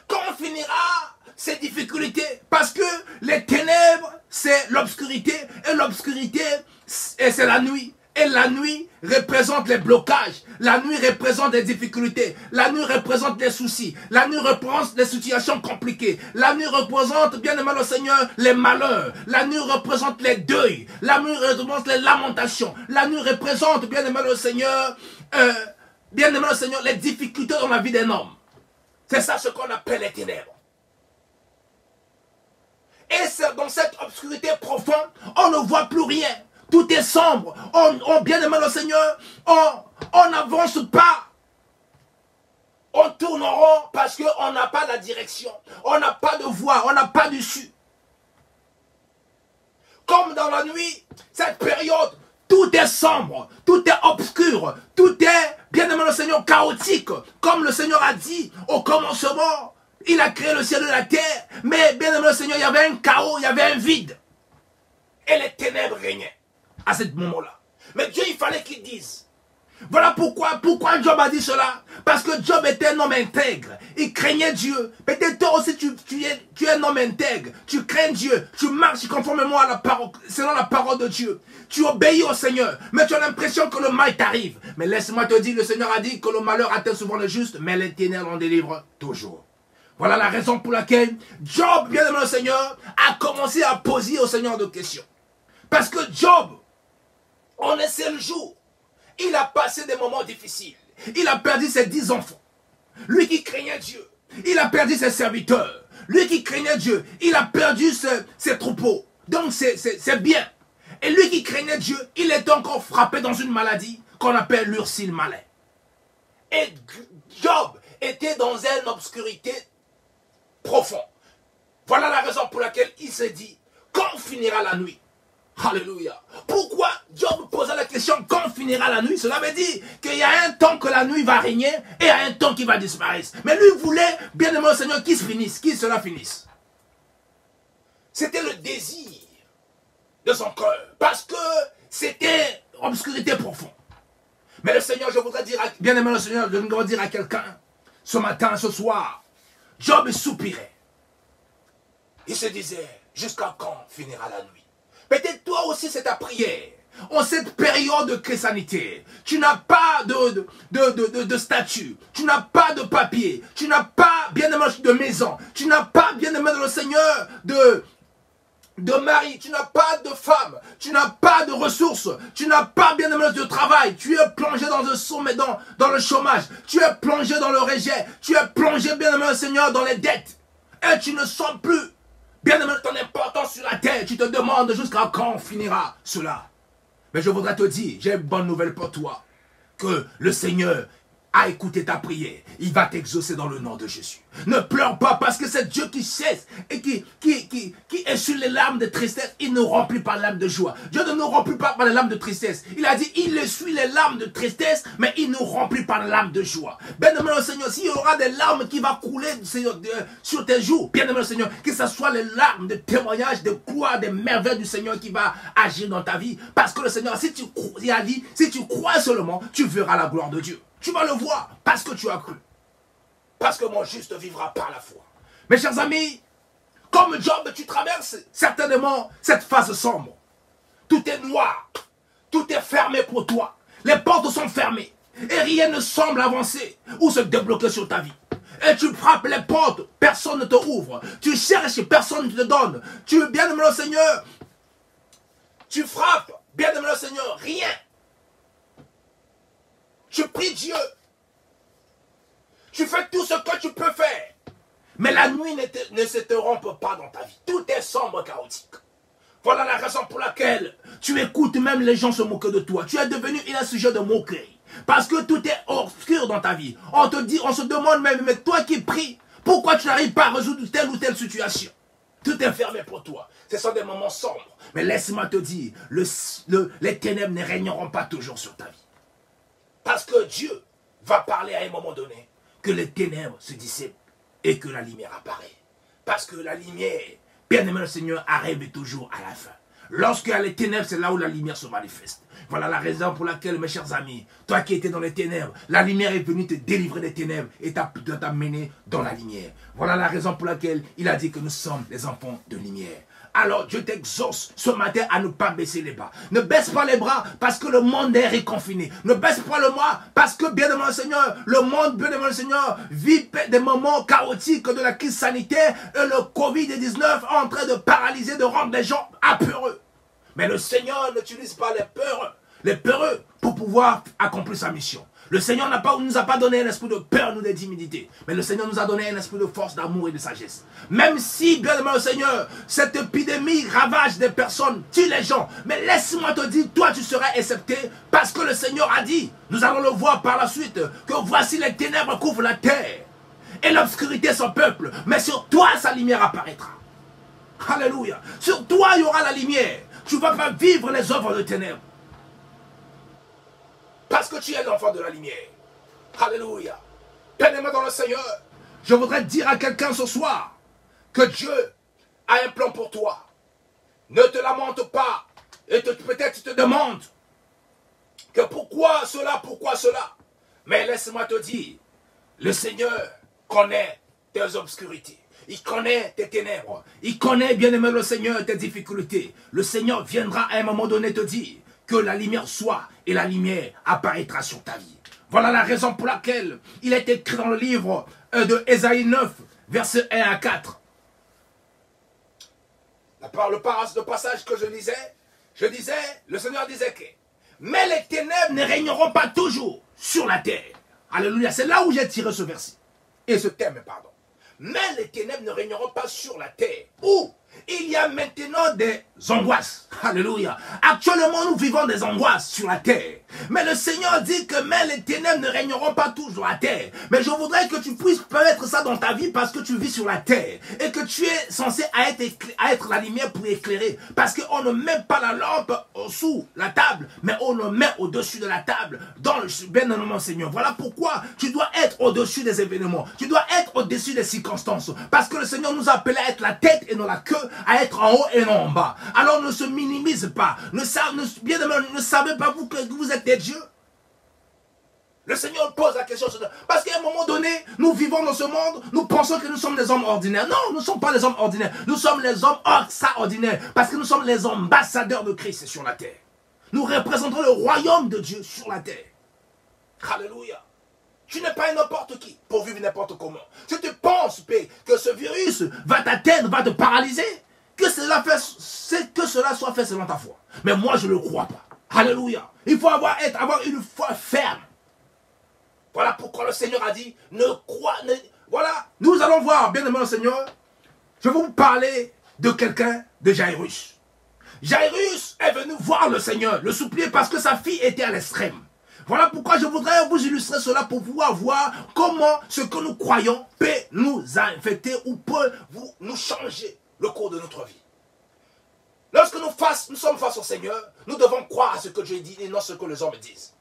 Quand finira ces difficultés? Parce que les ténèbres, c'est l'obscurité. Et l'obscurité, c'est la nuit. Et la nuit représente les blocages. La nuit représente les difficultés. La nuit représente les soucis. La nuit représente les situations compliquées. La nuit représente, bien aimé le Seigneur, les malheurs. La nuit représente les deuils. La nuit représente les lamentations. La nuit représente, bien aimé le Seigneur, les difficultés dans la vie d'un homme. C'est ça ce qu'on appelle les ténèbres. Et c'est dans cette obscurité profonde, on ne voit plus rien. Tout est sombre. On bien aimé le Seigneur, on n'avance pas. On tourne en rond parce qu'on n'a pas la direction. On n'a pas de voie, on n'a pas d'issue. Comme dans la nuit, cette période, tout est sombre, tout est obscur, tout est, bien aimé le Seigneur, chaotique. Comme le Seigneur a dit au commencement, il a créé le ciel et la terre. Mais bien aimé le Seigneur, il y avait un chaos, il y avait un vide. Et les ténèbres régnaient à ce moment-là. Mais Dieu, il fallait qu'il dise. Voilà pourquoi Job a dit cela. Parce que Job était un homme intègre. Il craignait Dieu. Peut-être toi aussi tu es un homme intègre. Tu crains Dieu. Tu marches conformément à la parole, selon la parole de Dieu. Tu obéis au Seigneur. Mais tu as l'impression que le mal t'arrive. Mais laisse-moi te dire, le Seigneur a dit que le malheur atteint souvent le juste, mais les ténèbres en délivrent toujours. Voilà la raison pour laquelle Job, bien aimé le Seigneur, a commencé à poser au Seigneur des questions. Parce que Job, en un seul jour, il a passé des moments difficiles. Il a perdu ses 10 enfants. Lui qui craignait Dieu, il a perdu ses serviteurs. Lui qui craignait Dieu, il a perdu ses troupeaux. Donc c'est bien. Et lui qui craignait Dieu, il est encore frappé dans une maladie qu'on appelle l'urcile malin. Et Job était dans une obscurité profonde. Voilà la raison pour laquelle il s'est dit, quand finira la nuit? Alléluia. Pourquoi Job posait la question quand finira la nuit? Cela veut dire qu'il y a un temps que la nuit va régner et il y a un temps qui va disparaître. Mais lui voulait, bien aimé le Seigneur, qu'il finisse, qu'il cela finisse. C'était le désir de son cœur. Parce que c'était obscurité profonde. Mais le Seigneur, je voudrais dire, bien aimé le Seigneur, je voudrais dire à quelqu'un, ce matin, ce soir, Job soupirait. Il se disait, jusqu'à quand finira la nuit? Peut-être toi aussi c'est ta prière. En cette période de chrétienté, tu n'as pas de statut, tu n'as pas de papier, tu n'as pas, bien aimé, de maison, tu n'as pas, bien aimé de le Seigneur, de mari, tu n'as pas de femme, tu n'as pas de ressources, tu n'as pas, bien aimé, de travail, tu es plongé dans le sommet, dans le chômage, tu es plongé dans le rejet, tu es plongé, bien aimé, Seigneur, dans les dettes, et tu ne sens plus, bien aimé, ton importance sur la terre, tu te demandes jusqu'à quand on finira cela. Mais je voudrais te dire, j'ai une bonne nouvelle pour toi, que le Seigneur a écouté ta prière. Il va t'exaucer dans le nom de Jésus. Ne pleure pas parce que c'est Dieu qui cesse et qui essuie les larmes de tristesse. Il ne remplit pas les larmes de joie. Dieu ne nous remplit pas par les larmes de tristesse. Il a dit, il essuie les larmes de tristesse, mais il nous remplit par les larmes de joie. Bien aimé le Seigneur, s'il y aura des larmes qui vont couler sur tes joues, bien aimé le Seigneur, que ce soit les larmes de témoignage, de gloire, des merveilles du Seigneur qui va agir dans ta vie. Parce que le Seigneur, il a dit, si tu crois seulement, tu verras la gloire de Dieu. Tu vas le voir parce que tu as cru. Parce que mon juste vivra par la foi. Mes chers amis, comme Job, tu traverses certainement cette phase sombre. Tout est noir. Tout est fermé pour toi. Les portes sont fermées. Et rien ne semble avancer ou se débloquer sur ta vie. Et tu frappes les portes, personne ne te ouvre. Tu cherches, personne ne te donne. Tu, bien aimé le Seigneur, tu frappes, bien aimé le Seigneur, rien. Tu pries Dieu. Tu fais tout ce que tu peux faire. Mais la nuit ne se te rompe pas dans ta vie. Tout est sombre, chaotique. Voilà la raison pour laquelle tu écoutes même les gens se moquer de toi. Tu es devenu un sujet de moquerie. Parce que tout est obscur dans ta vie. On te dit, on se demande même, mais toi qui pries, pourquoi tu n'arrives pas à résoudre telle ou telle situation? Tout est fermé pour toi. Ce sont des moments sombres. Mais laisse-moi te dire, les ténèbres ne régneront pas toujours sur ta vie. Parce que Dieu va parler à un moment donné que les ténèbres se dissipent et que la lumière apparaît. Parce que la lumière, bien aimé le Seigneur, arrive toujours à la fin. Lorsqu'il y a les ténèbres, c'est là où la lumière se manifeste. Voilà la raison pour laquelle, mes chers amis, toi qui étais dans les ténèbres, la lumière est venue te délivrer des ténèbres et t'amener dans la lumière. Voilà la raison pour laquelle il a dit que nous sommes les enfants de lumière. Alors Dieu t'exauce ce matin à ne pas baisser les bras. Ne baisse pas les bras parce que le monde est réconfiné. Ne baisse pas le bras parce que, bien aimé le Seigneur, le monde, bien aimé le Seigneur, vit des moments chaotiques de la crise sanitaire et le Covid-19 est en train de paralyser, de rendre les gens apeureux. Mais le Seigneur n'utilise pas les peureux pour pouvoir accomplir sa mission. Le Seigneur ne nous a pas donné un esprit de peur, nous, de timidité. Mais le Seigneur nous a donné un esprit de force, d'amour et de sagesse. Même si, bien aimé le Seigneur, cette épidémie ravage des personnes, tue les gens. Mais laisse-moi te dire, toi, tu seras accepté parce que le Seigneur a dit, nous allons le voir par la suite, que voici les ténèbres couvrent la terre et l'obscurité son peuple. Mais sur toi, sa lumière apparaîtra. Alléluia. Sur toi, il y aura la lumière. Tu ne vas pas vivre les œuvres de ténèbres. Parce que tu es l'enfant de la lumière. Alléluia. Bien-aimé dans le Seigneur, je voudrais dire à quelqu'un ce soir que Dieu a un plan pour toi. Ne te lamente pas. Et peut-être tu te demandes que pourquoi cela. Mais laisse-moi te dire, le Seigneur connaît tes obscurités. Il connaît tes ténèbres. Il connaît, bien-aimé le Seigneur, tes difficultés. Le Seigneur viendra à un moment donné te dire que la lumière soit et la lumière apparaîtra sur ta vie. Voilà la raison pour laquelle il est écrit dans le livre de Ésaïe 9, versets 1 à 4. Le passage que je disais, le Seigneur disait que mais les ténèbres ne régneront pas toujours sur la terre. Alléluia, c'est là où j'ai tiré ce verset. Et ce thème, pardon. Mais les ténèbres ne régneront pas sur la terre. Où il y a maintenant des angoisses. Alléluia. Actuellement, nous vivons des angoisses sur la terre. Mais le Seigneur dit que mais les ténèbres ne régneront pas toujours sur la terre. Mais je voudrais que tu puisses mettre ça dans ta vie parce que tu vis sur la terre. Et que tu es censé être la lumière pour éclairer. Parce qu'on ne met pas la lampe sous la table, mais on le met au-dessus de la table. Dans le bien-aimé Seigneur. Voilà pourquoi tu dois être au-dessus des événements. Tu dois être au-dessus des circonstances. Parce que le Seigneur nous appelle à être la tête et non la queue, à être en haut et non en bas. Alors ne se minimise pas. Ne savez pas vous que vous êtes des dieux? Le Seigneur pose la question. Parce qu'à un moment donné, nous vivons dans ce monde, nous pensons que nous sommes des hommes ordinaires. Non, nous ne sommes pas les hommes ordinaires. Nous sommes les hommes extraordinaires. Parce que nous sommes les ambassadeurs de Christ sur la terre. Nous représentons le royaume de Dieu sur la terre. Alléluia. Tu n'es pas n'importe qui pour vivre n'importe comment. Si tu penses que ce virus va t'atteindre, va te paralyser, que cela soit fait selon ta foi. Mais moi, je ne le crois pas. Alléluia. Il faut avoir une foi ferme. Voilà pourquoi le Seigneur a dit, voilà, nous allons voir, bien aimé le Seigneur, je vais vous parler de quelqu'un de Jairus. Jairus est venu voir le Seigneur, le supplier parce que sa fille était à l'extrême. Voilà pourquoi je voudrais vous illustrer cela pour pouvoir voir comment ce que nous croyons peut nous infecter ou peut nous changer le cours de notre vie. Lorsque nous sommes face au Seigneur, nous devons croire à ce que Dieu dit et non ce que les hommes disent.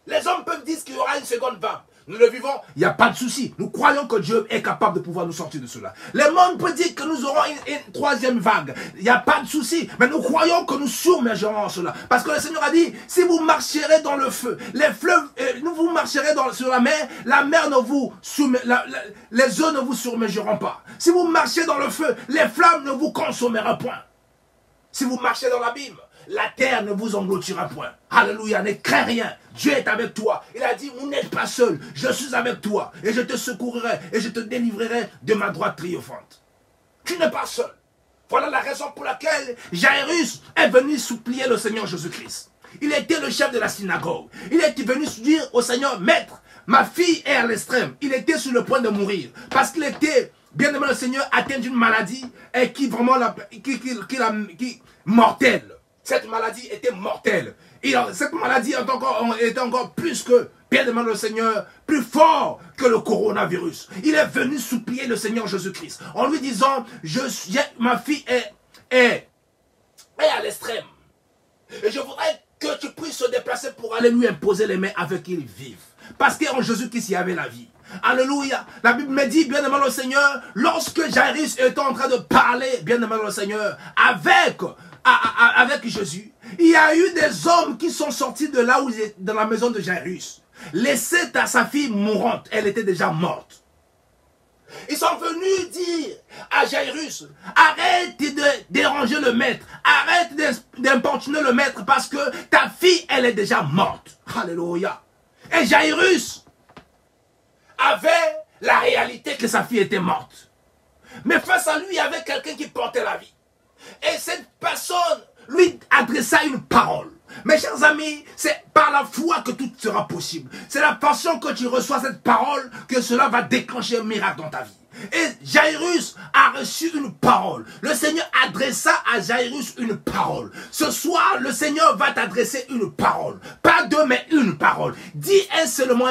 Les hommes peuvent dire qu'il y aura une seconde vague. Nous le vivons, il n'y a pas de souci. Nous croyons que Dieu est capable de pouvoir nous sortir de cela. Les mondes peuvent dire que nous aurons une troisième vague. Il n'y a pas de souci. Mais nous croyons que nous surmergerons cela. Parce que le Seigneur a dit, si vous marcherez dans le feu, les fleuves, vous marcherez sur la mer ne vous les eaux ne vous surmergeront pas. Si vous marchez dans le feu, les flammes ne vous consommeront point. Si vous marchez dans l'abîme, la terre ne vous engloutira point. Alléluia, ne crains rien. Dieu est avec toi. Il a dit, vous n'êtes pas seul. Je suis avec toi. Et je te secourrai. Et je te délivrerai de ma droite triomphante. Tu n'es pas seul. Voilà la raison pour laquelle Jairus est venu supplier le Seigneur Jésus-Christ. Il était le chef de la synagogue. Il est venu dire au Seigneur, Maître, ma fille est à l'extrême. Il était sur le point de mourir. Parce qu'il était, bien aimé le Seigneur, atteint d'une maladie et qui vraiment mortelle. Cette maladie était mortelle. Et cette maladie était encore plus que, bien aimé le Seigneur, plus fort que le coronavirus. Il est venu supplier le Seigneur Jésus-Christ en lui disant, ma fille est à l'extrême. Et je voudrais que tu puisses se déplacer pour aller lui imposer les mains avec qu'il vive. Parce qu'en Jésus-Christ, il y avait la vie. Alléluia. La Bible me dit, bien aimé le Seigneur, lorsque Jairus était en train de parler, bien aimé le Seigneur, avec Jésus, il y a eu des hommes qui sont sortis de là où il est, dans la maison de Jairus. Laissait à sa fille mourante. Elle était déjà morte. Ils sont venus dire à Jairus, arrête de déranger le maître, arrête d'importuner le maître parce que ta fille, elle est déjà morte. Alléluia. Et Jairus avait la réalité que sa fille était morte. Mais face à lui, il y avait quelqu'un qui portait la vie. Et cette personne lui adressa une parole. Mes chers amis, c'est par la foi que tout sera possible. C'est la façon que tu reçois cette parole que cela va déclencher un miracle dans ta vie. Et Jairus a reçu une parole. Le Seigneur adressa à Jairus une parole. Ce soir, le Seigneur va t'adresser une parole. Pas deux, mais une parole. Dis un seul mot.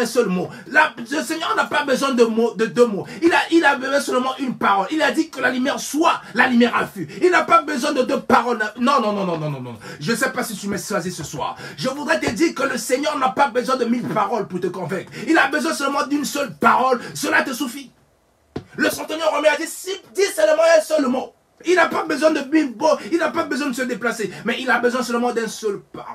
Le Seigneur n'a pas besoin de deux mots. Il a besoin seulement une parole. Il a dit que la lumière soit, la lumière a fui. Il n'a pas besoin de deux paroles. Non. Je ne sais pas si tu m'as choisi ce soir. Je voudrais te dire que le Seigneur n'a pas besoin de 1000 paroles pour te convaincre. Il a besoin seulement d'une seule parole. Cela te suffit. Le centenier romain a dit, dis seulement un seul mot. Il n'a pas besoin de 1000 mots, il n'a pas besoin de se déplacer, mais il a besoin seulement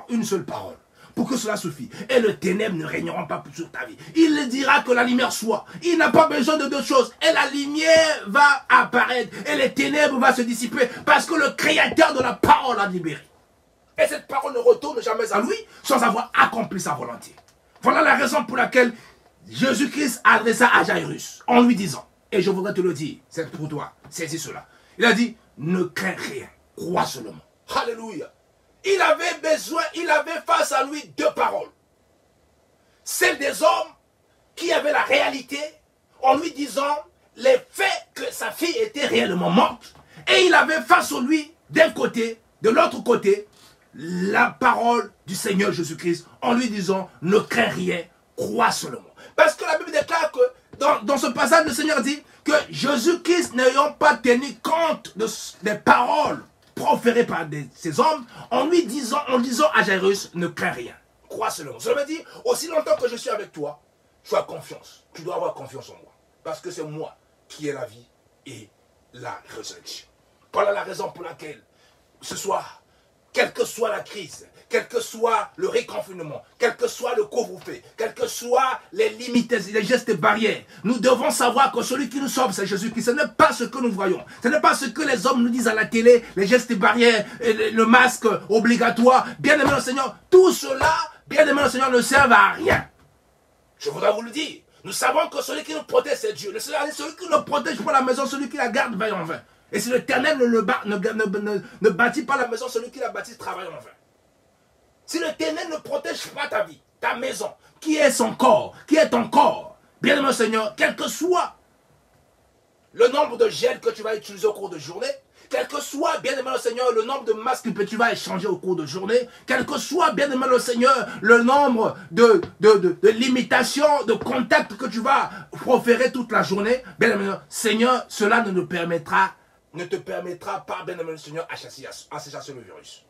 une seule parole, pour que cela suffise. Et les ténèbres ne régneront pas sur ta vie. Il dira que la lumière soit. Il n'a pas besoin de deux choses. Et la lumière va apparaître, et les ténèbres vont se dissiper, parce que le Créateur de la parole a libéré. Et cette parole ne retourne jamais à lui, sans avoir accompli sa volonté. Voilà la raison pour laquelle Jésus-Christ adressa à Jairus, en lui disant, et je voudrais te le dire, c'est pour toi, saisis cela. Il a dit, ne crains rien, crois seulement. Alléluia. Il avait face à lui deux paroles. Celle des hommes qui avaient la réalité en lui disant les faits que sa fille était réellement morte. Et il avait face à lui, d'un côté, de l'autre côté, la parole du Seigneur Jésus-Christ en lui disant, ne crains rien, crois seulement. Parce que la Bible déclare que dans ce passage, le Seigneur dit que Jésus-Christ n'ayant pas tenu compte des paroles proférées par ces hommes, en disant à Jairus, ne crains rien, crois seulement. Cela veut dire, aussi longtemps que je suis avec toi, tu as confiance. Tu dois avoir confiance en moi. Parce que c'est moi qui ai la vie et la résurrection. Voilà la raison pour laquelle, ce soir, quelle que soit la crise, quel que soit le réconfinement, quel que soit le couvre-feu, quelles que soient les limites, les gestes barrières, nous devons savoir que celui qui nous sauve, c'est Jésus-Christ. Ce n'est pas ce que nous voyons. Ce n'est pas ce que les hommes nous disent à la télé, les gestes barrières, le masque obligatoire. Bien-aimé le Seigneur, tout cela, bien-aimé le Seigneur, ne sert à rien. Je voudrais vous le dire. Nous savons que celui qui nous protège, c'est Dieu. Le Seigneur dit, celui qui nous protège pour la maison, celui qui la garde, veille en vain. Et si l'Éternel ne bâtit pas la maison, celui qui la bâtit travaille en vain. Si l'Éternel ne protège pas ta vie, ta maison, qui est son corps, qui est ton corps, bien-aimé Seigneur, quel que soit le nombre de gel que tu vas utiliser au cours de journée, quel que soit, bien-aimé le Seigneur, le nombre de masques que tu vas échanger au cours de journée, quel que soit, bien-aimé le Seigneur, le nombre de limitations, de contacts que tu vas proférer toute la journée, bien-aimé Seigneur, cela ne te permettra pas, bien-aimé le Seigneur, à chasser le virus.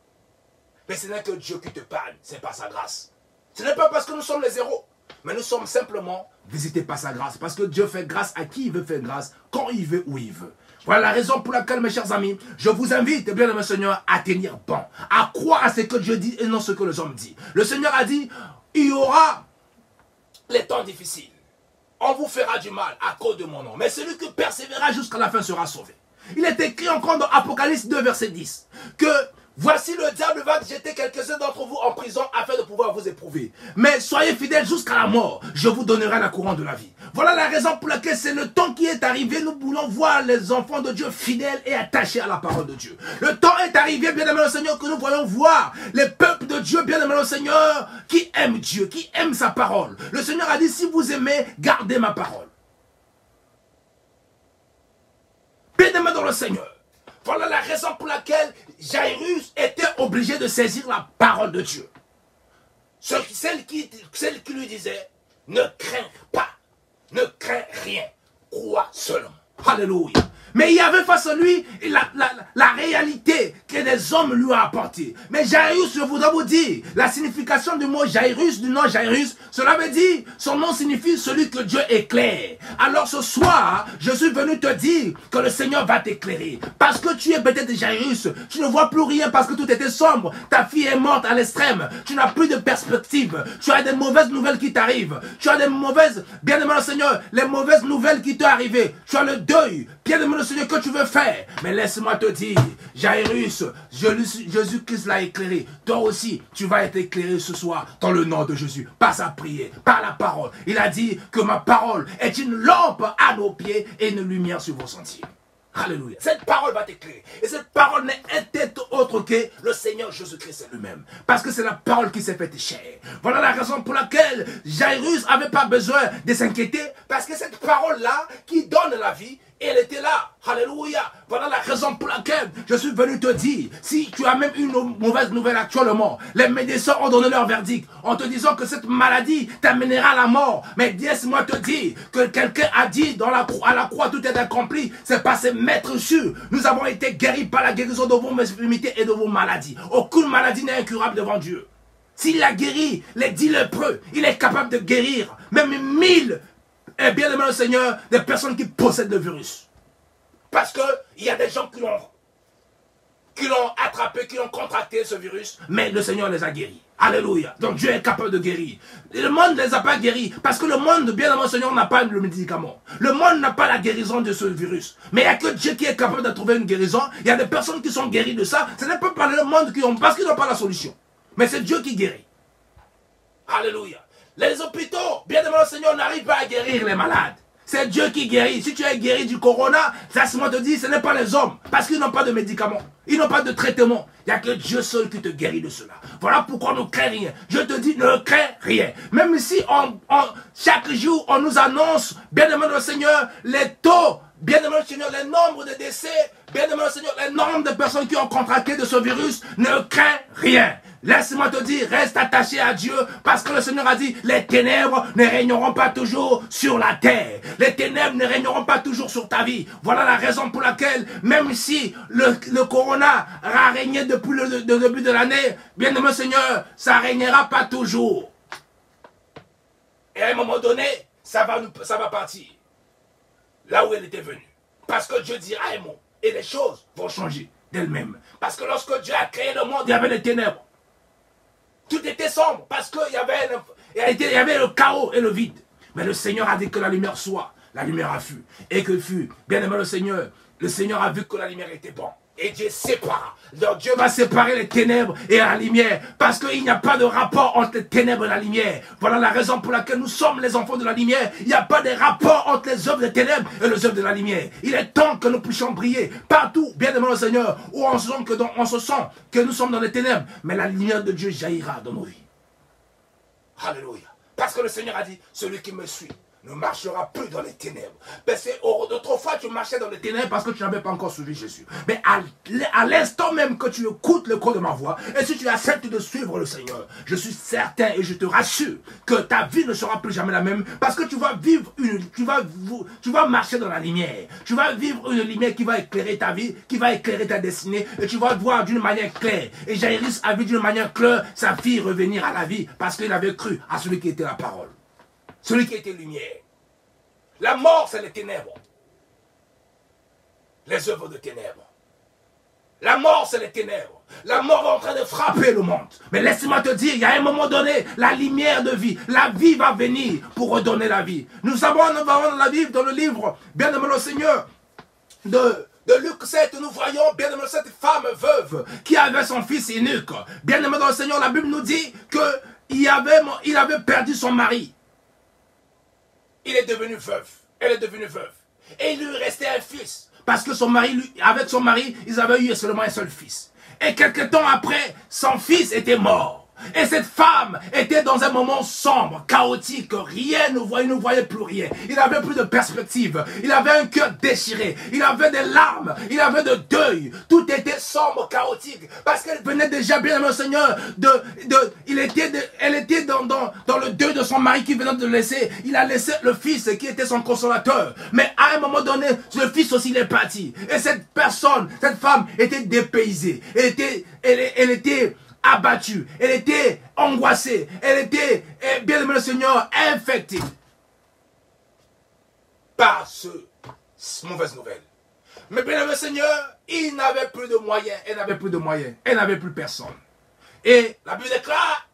Mais ce n'est que Dieu qui te parle, c'est par sa grâce. Ce n'est pas parce que nous sommes les héros, mais nous sommes simplement visités par sa grâce. Parce que Dieu fait grâce à qui il veut faire grâce, quand il veut, où il veut. Voilà la raison pour laquelle, mes chers amis, je vous invite, bien aimé Seigneur, à tenir bon, à croire à ce que Dieu dit et non ce que les hommes disent. Le Seigneur a dit, il y aura les temps difficiles. On vous fera du mal à cause de mon nom. Mais celui qui persévérera jusqu'à la fin sera sauvé. Il est écrit encore dans Apocalypse 2, verset 10, que voici le diable va jeter quelques-uns d'entre vous en prison afin de pouvoir vous éprouver. Mais soyez fidèles jusqu'à la mort, je vous donnerai la couronne de la vie. Voilà la raison pour laquelle c'est le temps qui est arrivé. Nous voulons voir les enfants de Dieu fidèles et attachés à la parole de Dieu. Le temps est arrivé, bien aimé le Seigneur, que nous voyons voir les peuples de Dieu, bien aimé le Seigneur, qui aiment Dieu, qui aiment sa parole. Le Seigneur a dit, si vous aimez, gardez ma parole. Bien aimé dans le Seigneur. Voilà la raison pour laquelle Jairus était obligé de saisir la parole de Dieu. Celle qui lui disait, ne crains pas, ne crains rien, crois seulement. Alléluia. Mais il y avait face à lui la réalité que les hommes lui ont apportée. Mais Jairus, je voudrais vous dire, la signification du mot Jairus, du nom Jairus, cela veut dire, son nom signifie celui que Dieu éclaire. Alors ce soir, je suis venu te dire que le Seigneur va t'éclairer. Parce que tu es peut-être Jairus, tu ne vois plus rien parce que tout était sombre. Ta fille est morte à l'extrême. Tu n'as plus de perspective. Tu as des mauvaises nouvelles qui t'arrivent. Tu as des mauvaises, bien aimé le Seigneur, les mauvaises nouvelles qui t'ont arrivé. Tu as le deuil, bien aimé le Seigneur, que tu veux faire. Mais laisse-moi te dire, Jairus, Jésus-Christ l'a éclairé. Toi aussi, tu vas être éclairé ce soir dans le nom de Jésus, par sa prière, par la parole. Il a dit que ma parole est une lampe à nos pieds et une lumière sur vos sentiers. Alléluia. Cette parole va t'éclairer. Et cette parole n'est autre que le Seigneur Jésus-Christ lui-même. Parce que c'est la parole qui s'est faite chair. Voilà la raison pour laquelle Jairus n'avait pas besoin de s'inquiéter. Parce que cette parole-là qui donne la vie, elle était là. Alléluia. Voilà la raison pour laquelle je suis venu te dire, si tu as même une mauvaise nouvelle actuellement, les médecins ont donné leur verdict en te disant que cette maladie t'amènera à la mort. Mais laisse-moi te dire que quelqu'un a dit à la croix tout est accompli. C'est pas ses maîtres sûrs. Nous avons été guéris par la guérison de vos infirmités et de vos maladies. Aucune maladie n'est incurable devant Dieu. S'il a guéri les 10 lépreux, il est capable de guérir même 1000. Et bien aimé le Seigneur, des personnes qui possèdent le virus. Parce qu'il y a des gens qui l'ont attrapé, qui l'ont contracté ce virus, mais le Seigneur les a guéris. Alléluia. Donc Dieu est capable de guérir. Et le monde ne les a pas guéris, parce que le monde, bien aimé le Seigneur, n'a pas le médicament. Le monde n'a pas la guérison de ce virus. Mais il n'y a que Dieu qui est capable de trouver une guérison. Il y a des personnes qui sont guéries de ça. Ce n'est pas par le monde parce qu'ils n'ont pas la solution. Mais c'est Dieu qui guérit. Alléluia. Les hôpitaux, bien aimé le Seigneur, n'arrivent pas à guérir les malades. C'est Dieu qui guérit. Si tu es guéri du corona, laisse-moi te dire, ce n'est pas les hommes. Parce qu'ils n'ont pas de médicaments. Ils n'ont pas de traitement. Il n'y a que Dieu seul qui te guérit de cela. Voilà pourquoi on ne craint rien. Je te dis, ne crains rien. Même si chaque jour, on nous annonce, bien aimé le Seigneur, les taux, bien aimé le Seigneur, les nombres de décès, bien aimé le Seigneur, les nombres de personnes qui ont contracté de ce virus, ne crains rien. Laisse-moi te dire, reste attaché à Dieu, parce que le Seigneur a dit, les ténèbres ne régneront pas toujours sur la terre. Les ténèbres ne régneront pas toujours sur ta vie. Voilà la raison pour laquelle, même si le corona a régné depuis le début de l'année, bien aimé Seigneur, ça ne régnera pas toujours. Et à un moment donné, ça va partir là où elle était venue. Parce que Dieu dira un mot, et les choses vont changer. d'elle-même. Parce que lorsque Dieu a créé le monde, il y avait les ténèbres. Tout était sombre parce qu'il y avait le chaos et le vide. Mais le Seigneur a dit que la lumière soit. La lumière a fut. Et que fut. Bien aimé le Seigneur a vu que la lumière était bonne. Et Dieu sépare. Donc Dieu va séparer les ténèbres et la lumière. Parce qu'il n'y a pas de rapport entre les ténèbres et la lumière. Voilà la raison pour laquelle nous sommes les enfants de la lumière. Il n'y a pas de rapport entre les œuvres des ténèbres et les œuvres de la lumière. Il est temps que nous puissions briller partout, bien aimé le Seigneur, où on se sent que nous sommes dans les ténèbres. Mais la lumière de Dieu jaillira dans nos vies. Alléluia. Parce que le Seigneur a dit, celui qui me suit ne marchera plus dans les ténèbres. Parce que d'autrefois, tu marchais dans les ténèbres parce que tu n'avais pas encore suivi Jésus. Mais à l'instant même que tu écoutes le cœur de ma voix, et si tu acceptes de suivre le Seigneur, je suis certain et je te rassure que ta vie ne sera plus jamais la même, parce que tu vas vivre tu vas marcher dans la lumière. Tu vas vivre une lumière qui va éclairer ta vie, qui va éclairer ta destinée, et tu vas voir d'une manière claire. Et Jaïrus a vu d'une manière claire sa fille revenir à la vie, parce qu'il avait cru à celui qui était la parole. Celui qui était lumière. La mort, c'est les ténèbres. Les œuvres de ténèbres. La mort, c'est les ténèbres. La mort est en train de frapper le monde. Mais laisse-moi te dire, il y a un moment donné, la lumière de vie, la vie va venir pour redonner la vie. Nous savons la vie dans le livre, bien aimé le Seigneur, de Luc 7, nous voyons, bien aimé, cette femme veuve qui avait son fils unique. Bien aimé dans le Seigneur, la Bible nous dit qu'il avait perdu son mari. Il est devenu veuf. Elle est devenue veuve. Et il lui restait un fils. Parce que avec son mari, ils avaient eu seulement un seul fils. Et quelque temps après, son fils était mort. Et cette femme était dans un moment sombre, chaotique, il ne voyait plus rien. Il n'avait plus de perspective. Il avait un cœur déchiré. Il avait des larmes. Il avait de deuil. Tout était sombre, chaotique. Parce qu'elle venait déjà, bien aimé le Seigneur, elle était dans le deuil de son mari qui venait de le laisser. Il a laissé le fils qui était son consolateur. Mais à un moment donné, le fils aussi il est parti. Et cette femme était dépaysée. Elle était abattue, elle était angoissée, elle était, bien aimé le Seigneur, infectée par cette mauvaise nouvelle. Mais bien aimé le Seigneur, il n'avait plus de moyens, elle n'avait plus de moyens, elle n'avait plus personne. Et la Bible déclare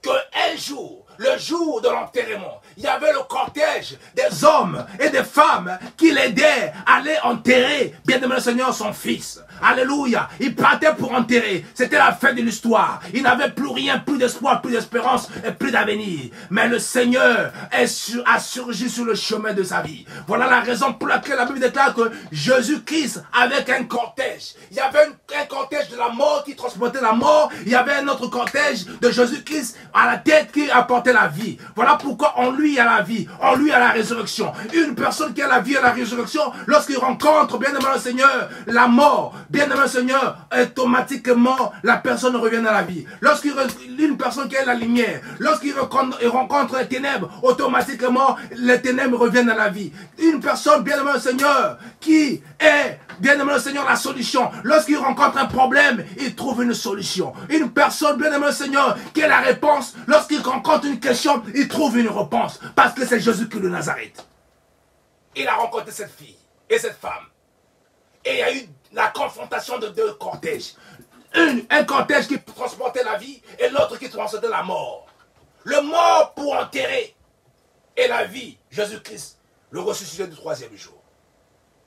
qu'un jour, le jour de l'enterrement, il y avait le cortège des hommes et des femmes qui l'aidaient à aller enterrer, bien aimé le Seigneur, son fils. Alléluia. Il partait pour enterrer. C'était la fin de l'histoire. Il n'avait plus rien, plus d'espoir, plus d'espérance et plus d'avenir. Mais le Seigneur a surgi sur le chemin de sa vie. Voilà la raison pour laquelle la Bible déclare que Jésus-Christ avec un cortège. Il y avait un cortège de la mort qui transportait la mort. Il y avait un autre cortège de Jésus-Christ à la tête qui apportait la vie. Voilà pourquoi en lui il y a la vie, en lui il y a la résurrection. Une personne qui a la vie et la résurrection, lorsqu'il rencontre, bien aimé le Seigneur, la mort, bien aimé le Seigneur, automatiquement la personne revient à la vie. Une personne qui a la lumière, lorsqu'il rencontre les ténèbres, automatiquement les ténèbres reviennent à la vie. Une personne, bien aimé le Seigneur, qui est, bien aimé le Seigneur, la solution. Lorsqu'il rencontre un problème, il trouve une solution. Une personne, bien aimé le Seigneur, qui est la réponse. Lorsqu'il rencontre une question, il trouve une réponse. Parce que c'est Jésus-Christ de Nazareth. Il a rencontré cette fille et cette femme. Et il y a eu la confrontation de deux cortèges. Un cortège qui transportait la vie et l'autre qui transportait la mort. Le mort pour enterrer et la vie, Jésus-Christ, le ressuscité du troisième jour.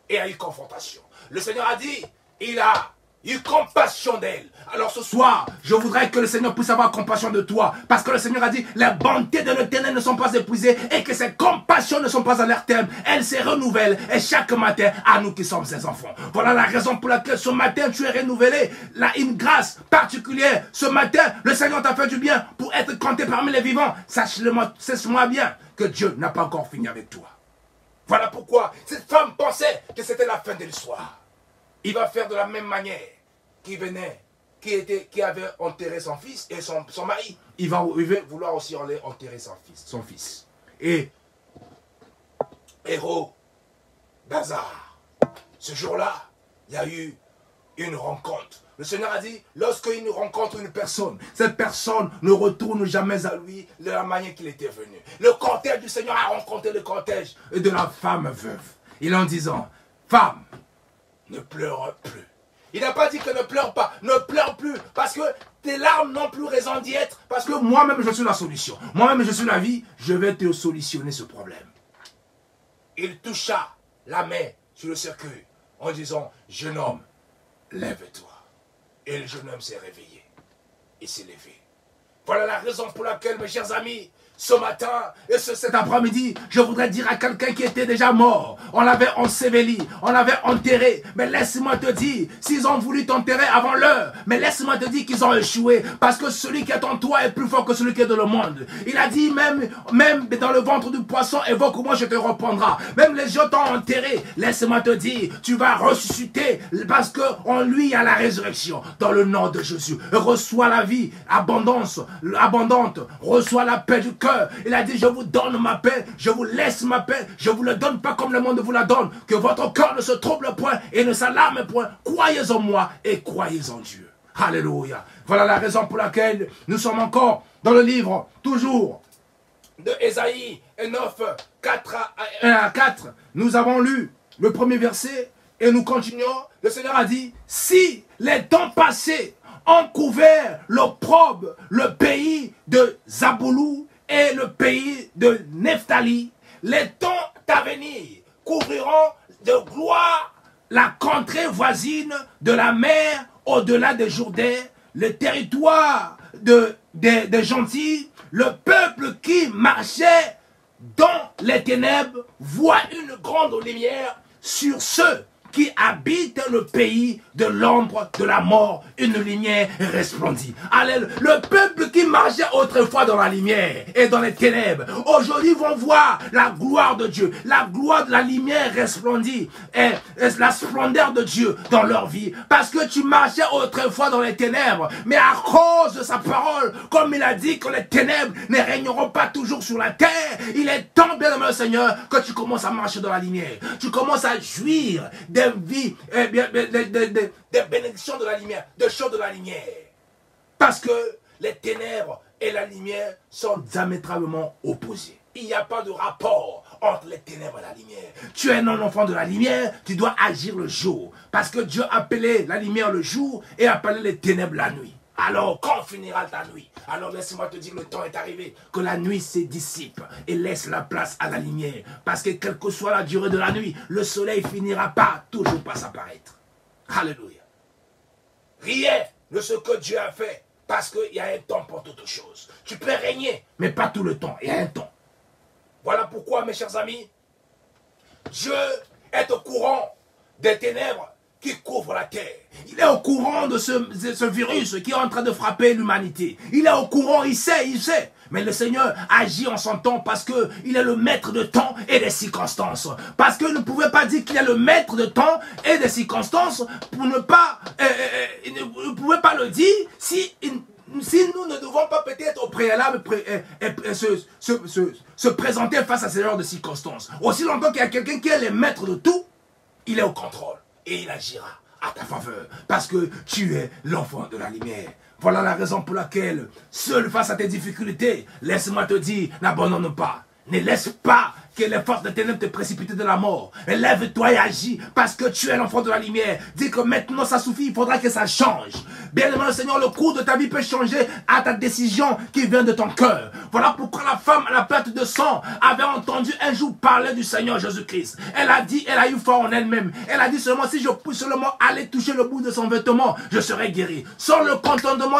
Et il y a eu confrontation. Le Seigneur a dit, il a eu compassion d'elle. Alors ce soir, je voudrais que le Seigneur puisse avoir compassion de toi. Parce que le Seigneur a dit, les bontés de l'Éternel ne sont pas épuisées et que ses compassions ne sont pas à leur terme. Elles se renouvellent et chaque matin, à nous qui sommes ses enfants. Voilà la raison pour laquelle ce matin, tu es renouvelé. Là, une grâce particulière. Ce matin, le Seigneur t'a fait du bien pour être compté parmi les vivants. Sache-moi bien que Dieu n'a pas encore fini avec toi. Voilà pourquoi cette femme pensait que c'était la fin de l'histoire. Il va faire de la même manière qui avait enterré son fils et son mari. Il va vouloir aussi aller enterrer son fils. Et Héros, Bazar, ce jour-là, il y a eu une rencontre. Le Seigneur a dit, lorsqu'il rencontre une personne, cette personne ne retourne jamais à lui de la manière qu'il était venu. Le cortège du Seigneur a rencontré le cortège de la femme veuve. Il en disant, femme, ne pleure plus. Il n'a pas dit que ne pleure pas, ne pleure plus, parce que tes larmes n'ont plus raison d'y être, parce que moi-même je suis la solution, moi-même je suis la vie, je vais te solutionner ce problème. Il toucha la main sur le cercueil en disant, jeune homme, lève-toi. Et le jeune homme s'est réveillé, il s'est levé. Voilà la raison pour laquelle, mes chers amis, ce matin et cet après-midi, je voudrais dire à quelqu'un qui était déjà mort, on l'avait enseveli, on l'avait enterré, mais laisse-moi te dire, s'ils ont voulu t'enterrer avant l'heure, mais laisse-moi te dire qu'ils ont échoué, parce que celui qui est en toi est plus fort que celui qui est dans le monde. Il a dit, même dans le ventre du poisson, évoque-moi, je te reprendrai. Même les gens t'ont enterré, laisse-moi te dire, tu vas ressusciter, parce qu'en lui, il y a la résurrection, dans le nom de Jésus. Reçois la vie, abondante, reçois la paix du cœur. Il a dit, je vous donne ma paix, je vous laisse ma paix, je vous le donne pas comme le monde vous la donne, que votre cœur ne se trouble point et ne s'alarme point. Croyez en moi et croyez en Dieu. Alléluia. Voilà la raison pour laquelle nous sommes encore dans le livre, toujours, de Ésaïe 9, 4 à 4. Nous avons lu le premier verset et nous continuons. Le Seigneur a dit, si les temps passés ont couvert l'opprobre, le pays de Zaboulou et le pays de Nephtali, les temps à venir couvriront de gloire la contrée voisine de la mer au-delà des Jourdains, le territoire des gentils, le peuple qui marchait dans les ténèbres voit une grande lumière sur ceux qui habitent le pays de l'ombre de la mort, une lumière resplendit. Alléluia. Le peuple qui marchait autrefois dans la lumière et dans les ténèbres, aujourd'hui vont voir la gloire de Dieu, la gloire de la lumière resplendit et la splendeur de Dieu dans leur vie. Parce que tu marchais autrefois dans les ténèbres, mais à cause de sa parole, comme il a dit que les ténèbres ne régneront pas toujours sur la terre, il est temps, bien-aimé le Seigneur, que tu commences à marcher dans la lumière. Tu commences à jouir des vies, des bénédictions de la lumière, des choses de la lumière. Parce que les ténèbres et la lumière sont diamétralement opposés. Il n'y a pas de rapport entre les ténèbres et la lumière. Tu es un enfant de la lumière, tu dois agir le jour. Parce que Dieu appelait la lumière le jour et appelait les ténèbres la nuit. Alors, quand finira ta nuit? Alors, laisse-moi te dire, le temps est arrivé, que la nuit se dissipe et laisse la place à la lumière. Parce que quelle que soit la durée de la nuit, le soleil finira pas, toujours pas s'apparaître. Alléluia. Rien de ce que Dieu a fait, parce qu'il y a un temps pour toutes choses. Tu peux régner, mais pas tout le temps, il y a un temps. Voilà pourquoi, mes chers amis, Dieu est au courant des ténèbres qui couvre la terre. Il est au courant de ce virus qui est en train de frapper l'humanité. Il est au courant, il sait. Mais le Seigneur agit en son temps parce qu'il est le maître de temps et des circonstances. Parce qu'il ne pouvait pas dire qu'il est le maître de temps et des circonstances pour ne pas... il ne pouvait pas le dire si nous ne devons pas peut-être au préalable se présenter face à ce genre de circonstances. Aussi longtemps qu'il y a quelqu'un qui est le maître de tout, il est au contrôle. Et il agira à ta faveur. Parce que tu es l'enfant de la lumière. Voilà la raison pour laquelle, seul face à tes difficultés, laisse-moi te dire, n'abandonne pas. Ne laisse pas que les forces de ténèbres te précipitent de la mort. Lève-toi et agis parce que tu es l'enfant de la lumière. Dis que maintenant ça suffit, il faudra que ça change. Bien aimé le Seigneur, le cours de ta vie peut changer à ta décision qui vient de ton cœur. Voilà pourquoi la femme à la perte de sang avait entendu un jour parler du Seigneur Jésus-Christ. Elle a dit, elle a eu foi en elle-même. Elle a dit seulement, si je puis seulement aller toucher le bout de son vêtement, je serai guéri. Sans le contentement,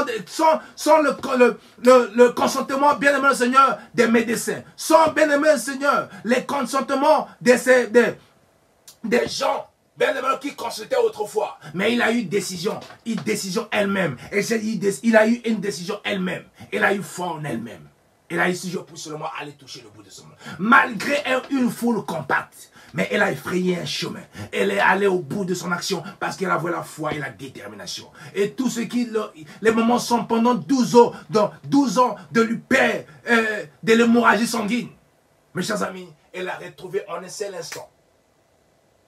sans le consentement, bien aimé le Seigneur, des médecins. Sans, bien aimé le Seigneur, les consentements des gens, bien aimé, qui consultaient autrefois. Mais il a eu une décision elle-même. Et il a eu une décision elle-même. Il a eu foi en elle-même. Elle a eu, si je puis seulement aller toucher le bout de son main. Malgré une foule compacte. Mais elle a effrayé un chemin. Elle est allée au bout de son action parce qu'elle avait la foi et la détermination. Et tout ce qui... Les moments sont pendant 12 ans de lui perdre de l'hémorragie sanguine. Mes chers amis, elle a retrouvé en un seul instant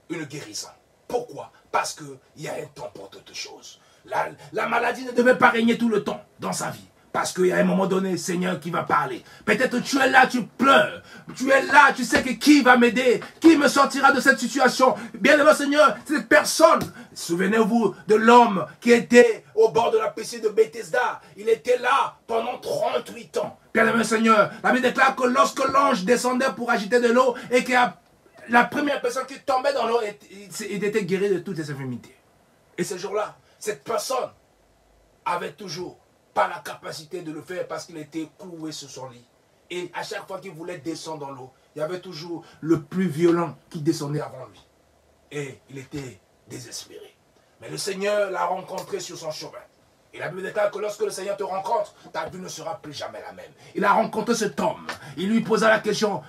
une guérison. Pourquoi? Parce qu'il y a un temps pour toutes choses. La maladie ne devait pas régner tout le temps dans sa vie. Parce qu'il y a un moment donné, Seigneur, qui va parler. Peut-être tu es là, tu pleures. Tu es là, tu sais que qui va m'aider? Qui me sortira de cette situation? Bien-aimé Seigneur, cette personne. Souvenez-vous de l'homme qui était au bord de la piscine de Bethesda. Il était là pendant 38 ans. Bien-aimé Seigneur, la Bible déclare que lorsque l'ange descendait pour agiter de l'eau et que la première personne qui tombait dans l'eau, il était guéri de toutes ses infirmités. Et ce jour-là, cette personne avait toujours pas la capacité de le faire parce qu'il était cloué sur son lit. Et à chaque fois qu'il voulait descendre dans l'eau, il y avait toujours le plus violent qui descendait avant lui. Et il était désespéré. Mais le Seigneur l'a rencontré sur son chemin. Et la Bible déclare que lorsque le Seigneur te rencontre, ta vie ne sera plus jamais la même. Il a rencontré cet homme. Il lui posa la question,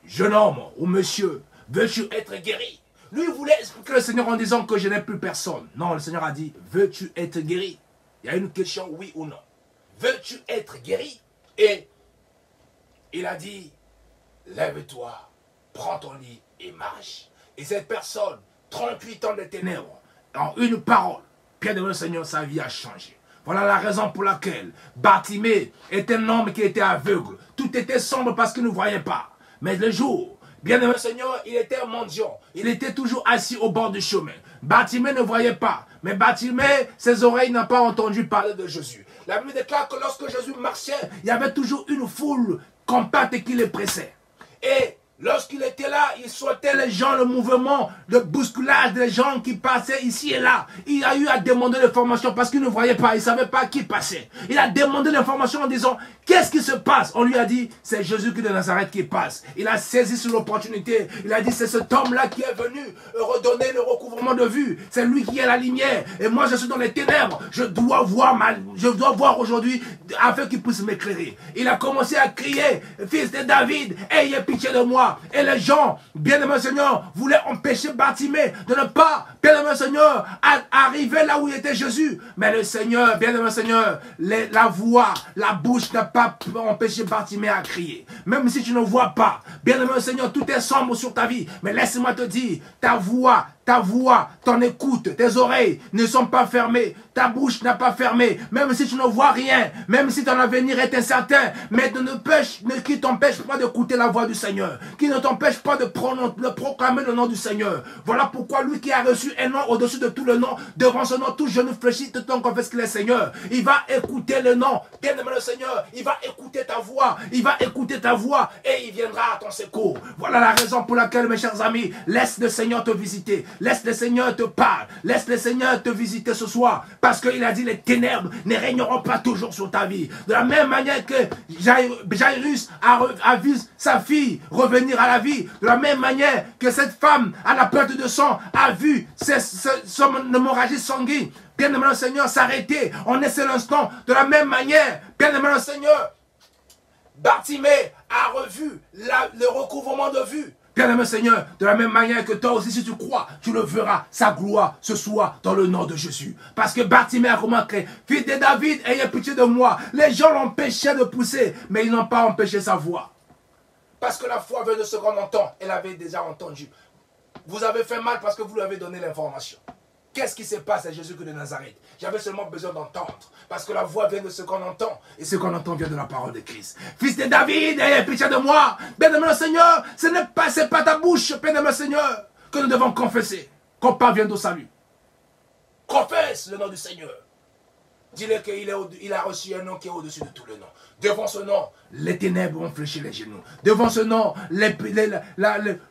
jeune homme ou monsieur, veux-tu être guéri? Lui voulait expliquer le Seigneur en disant que je n'ai plus personne. Non, le Seigneur a dit, veux-tu être guéri? Il y a une question, oui ou non. Veux-tu être guéri? Et il a dit, lève-toi, prends ton lit et marche. Et cette personne, 38 ans de ténèbres, en une parole, bien devant le Seigneur, sa vie a changé. Voilà la raison pour laquelle Bartimée est un homme qui était aveugle. Tout était sombre parce qu'il ne voyait pas. Mais le jour, bien aimé Seigneur, il était un mendiant. Il était toujours assis au bord du chemin. Bartimée ne voyait pas. Mais Bartimée, ses oreilles n'ont pas entendu parler de Jésus. La Bible déclare que lorsque Jésus marchait, il y avait toujours une foule compacte qui le pressait. Et lorsqu'il était là, il souhaitait les gens, le mouvement de bousculage des gens qui passaient ici et là. Il a eu à demander l'information parce qu'il ne voyait pas, il ne savait pas qui passait. Il a demandé l'information en disant, qu'est-ce qui se passe? On lui a dit, c'est Jésus-Christ de Nazareth qui passe. Il a saisi sur l'opportunité. Il a dit, c'est cet homme-là qui est venu redonner le recouvrement de vue. C'est lui qui est la lumière. Et moi, je suis dans les ténèbres. Je dois voir aujourd'hui afin qu'il puisse m'éclairer. Il a commencé à crier, fils de David, ayez pitié de moi. Et les gens, bien-aimé Seigneur, voulaient empêcher Bartimée de ne pas, bien-aimé Seigneur, arriver là où il était Jésus. Mais le Seigneur, bien-aimé Seigneur, la voix, la bouche n'a pas empêché Bartimée à crier. Même si tu ne vois pas, bien-aimé Seigneur, tout est sombre sur ta vie. Mais laisse-moi te dire, ta voix, ton écoute, tes oreilles ne sont pas fermées, ta bouche n'a pas fermé, même si tu ne vois rien, même si ton avenir est incertain, mais qui ne t'empêche pas d'écouter la voix du Seigneur, qui ne t'empêche pas de proclamer le nom du Seigneur. Voilà pourquoi lui qui a reçu un nom au-dessus de tout le nom, devant ce nom, tout genou fléchit, tout ton confesse qu'il est Seigneur. Il va écouter le nom, bien-aimé le Seigneur, il va écouter ta voix, et il viendra à ton secours. Voilà la raison pour laquelle, mes chers amis, laisse le Seigneur te visiter. Laisse le Seigneur te parler. Laisse le Seigneur te visiter ce soir. Parce qu'il a dit les ténèbres ne régneront pas toujours sur ta vie. De la même manière que Jairus a vu sa fille revenir à la vie. De la même manière que cette femme à la perte de sang a vu son hémorragie sanguine. Bien aimé le Seigneur s'arrêter en un seul instant. De la même manière, bien aimé le Seigneur, Bartimée a revu le recouvrement de vue. Bien-aimé Seigneur, de la même manière que toi aussi, si tu crois, tu le verras, sa gloire ce soir dans le nom de Jésus. Parce que Bartimée a remarqué, fils de David, ayez pitié de moi. Les gens l'empêchaient de pousser, mais ils n'ont pas empêché sa voix. Parce que la foi vient de ce qu'on entend, elle avait déjà entendu. Vous avez fait mal parce que vous lui avez donné l'information. Qu'est-ce qui se passe à Jésus-Christ de Nazareth? J'avais seulement besoin d'entendre. Parce que la voix vient de ce qu'on entend. Et ce qu'on entend vient de la parole de Christ. Fils de David, ayez pitié de moi. Bien-aimé le Seigneur, ce n'est pas ta bouche, bien-aimé le Seigneur, que nous devons confesser. Qu'on parvienne au salut. Confesse le nom du Seigneur. Dis-le qu'il a reçu un nom qui est au-dessus de tout le nom. Devant ce nom, les ténèbres vont fléchir les genoux. Devant ce nom,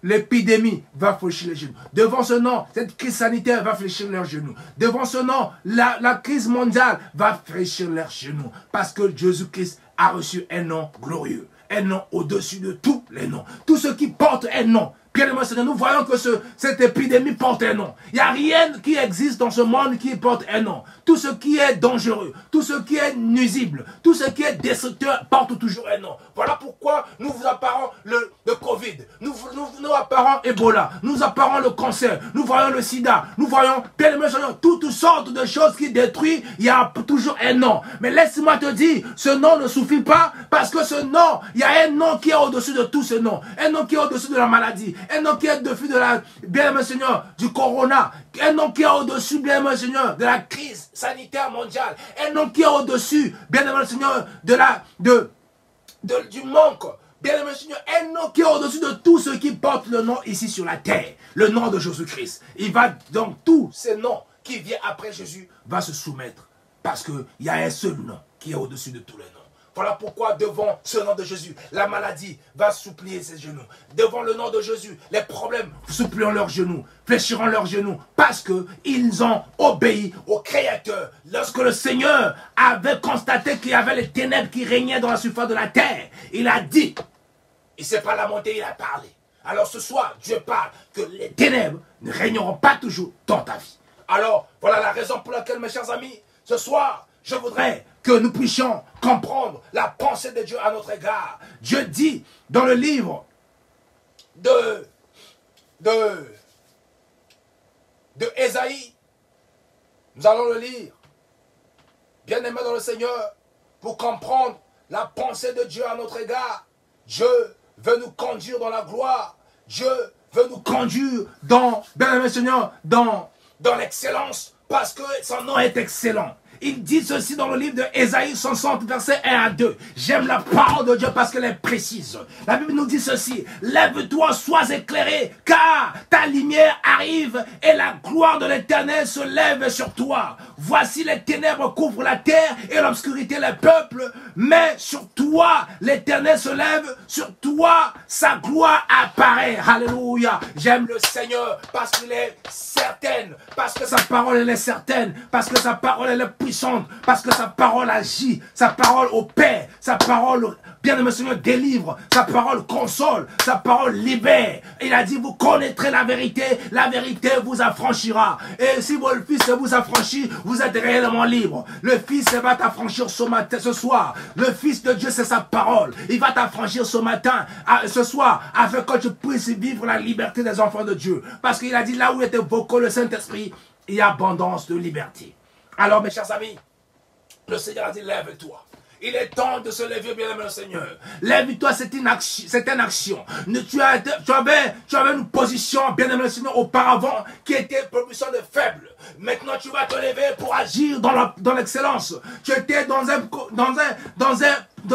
l'épidémie va fléchir les genoux. Devant ce nom, cette crise sanitaire va fléchir leurs genoux. Devant ce nom, la crise mondiale va fléchir leurs genoux. Parce que Jésus-Christ a reçu un nom glorieux. Un nom au-dessus de tous les noms. Tous ceux qui portent un nom. Bien-aimé Seigneur, nous voyons que cette épidémie porte un nom. Il n'y a rien qui existe dans ce monde qui porte un nom. Tout ce qui est dangereux, tout ce qui est nuisible, tout ce qui est destructeur porte toujours un nom. Voilà pourquoi nous vous apparons le Covid, nous apparons Ebola, nous apparons le cancer, nous voyons le sida, nous voyons, bien-aimé Seigneur, toutes sortes de choses qui détruisent, il y a toujours un nom. Mais laisse-moi te dire, ce nom ne suffit pas parce que ce nom, il y a un nom qui est au-dessus de tout ce nom. Un nom qui est au-dessus de la maladie. un nom qui est au-dessus de la, bien-aimé Seigneur, du corona, un nom qui est au-dessus, bien-aimé Seigneur, de la crise sanitaire mondiale, un nom qui est au-dessus, bien-aimé Seigneur, du manque, bien-aimé Seigneur, un nom qui est au-dessus de tout ce qui porte le nom ici sur la terre, le nom de Jésus-Christ. Il va donc, tous ces noms qui viennent après Jésus, va se soumettre, parce qu'il y a un seul nom qui est au-dessus de tous les noms. Voilà pourquoi devant ce nom de Jésus, la maladie va supplier ses genoux. Devant le nom de Jésus, les problèmes supplieront leurs genoux, fléchiront leurs genoux, parce qu'ils ont obéi au Créateur. Lorsque le Seigneur avait constaté qu'il y avait les ténèbres qui régnaient dans la surface de la terre, il a dit, il ne s'est pas lamenté, il a parlé. Alors ce soir, Dieu parle que les ténèbres ne régneront pas toujours dans ta vie. Alors, voilà la raison pour laquelle, mes chers amis, ce soir, je voudrais que nous puissions comprendre la pensée de Dieu à notre égard. Dieu dit dans le livre de Ésaïe, nous allons le lire, bien-aimés dans le Seigneur, pour comprendre la pensée de Dieu à notre égard. Dieu veut nous conduire dans la gloire. Dieu veut nous conduire dans, bien-aimé Seigneur, dans l'excellence, parce que son nom est excellent. Il dit ceci dans le livre de Ésaïe 60, versets 1 à 2. J'aime la parole de Dieu parce qu'elle est précise. La Bible nous dit ceci. Lève-toi, sois éclairé, car ta lumière arrive et la gloire de l'Éternel se lève sur toi. Voici les ténèbres couvrent la terre et l'obscurité les peuples. Mais sur toi, l'Éternel se lève, sur toi, sa gloire apparaît. Alléluia. J'aime le Seigneur parce qu'il est certaine, parce que sa parole elle est certaine, parce que sa parole elle est puissante, parce que sa parole agit, sa parole opère, sa parole, bien-aimé Seigneur, délivre, sa parole console, sa parole libère. Il a dit, vous connaîtrez la vérité vous affranchira. Et si le Fils vous affranchit, vous êtes réellement libre. Le Fils va t'affranchir ce soir. Le Fils de Dieu, c'est sa parole. Il va t'affranchir ce matin, ce soir, afin que tu puisses vivre la liberté des enfants de Dieu. Parce qu'il a dit, là où était beaucoup le Saint-Esprit, il y a abondance de liberté. Alors, mes chers amis, le Seigneur a dit, lève-toi. Il est temps de se lever, bien-aimé le Seigneur. Lève-toi, c'est une action. Tu avais une position, bien-aimé le Seigneur, auparavant, qui était une position de faible. Maintenant, tu vas te lever pour agir dans l'excellence. Tu étais dans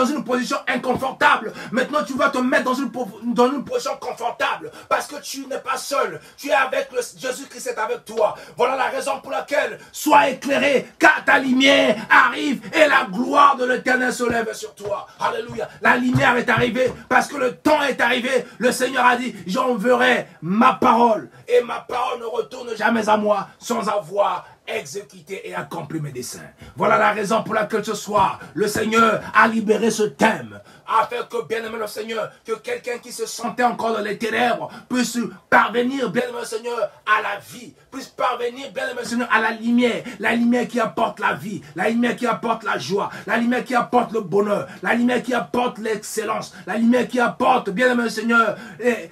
une position inconfortable. Maintenant, tu vas te mettre dans une position confortable. Parce que tu n'es pas seul. Tu es avec Jésus-Christ est avec toi. Voilà la raison pour laquelle sois éclairé, car ta lumière arrive et la gloire de l'Éternel se lève sur toi. Alléluia. La lumière est arrivée parce que le temps est arrivé. Le Seigneur a dit, j'enverrai ma parole. Et ma parole ne retourne jamais à moi sans avoir exécuter et accomplir mes desseins. Voilà la raison pour laquelle ce soir, le Seigneur a libéré ce thème, afin que, bien-aimé le Seigneur, que quelqu'un qui se sentait encore dans les ténèbres puisse parvenir, bien-aimé le Seigneur, à la vie, puisse parvenir, bien-aimé le Seigneur, à la lumière qui apporte la vie, la lumière qui apporte la joie, la lumière qui apporte le bonheur, la lumière qui apporte l'excellence, la lumière qui apporte, bien-aimé le Seigneur,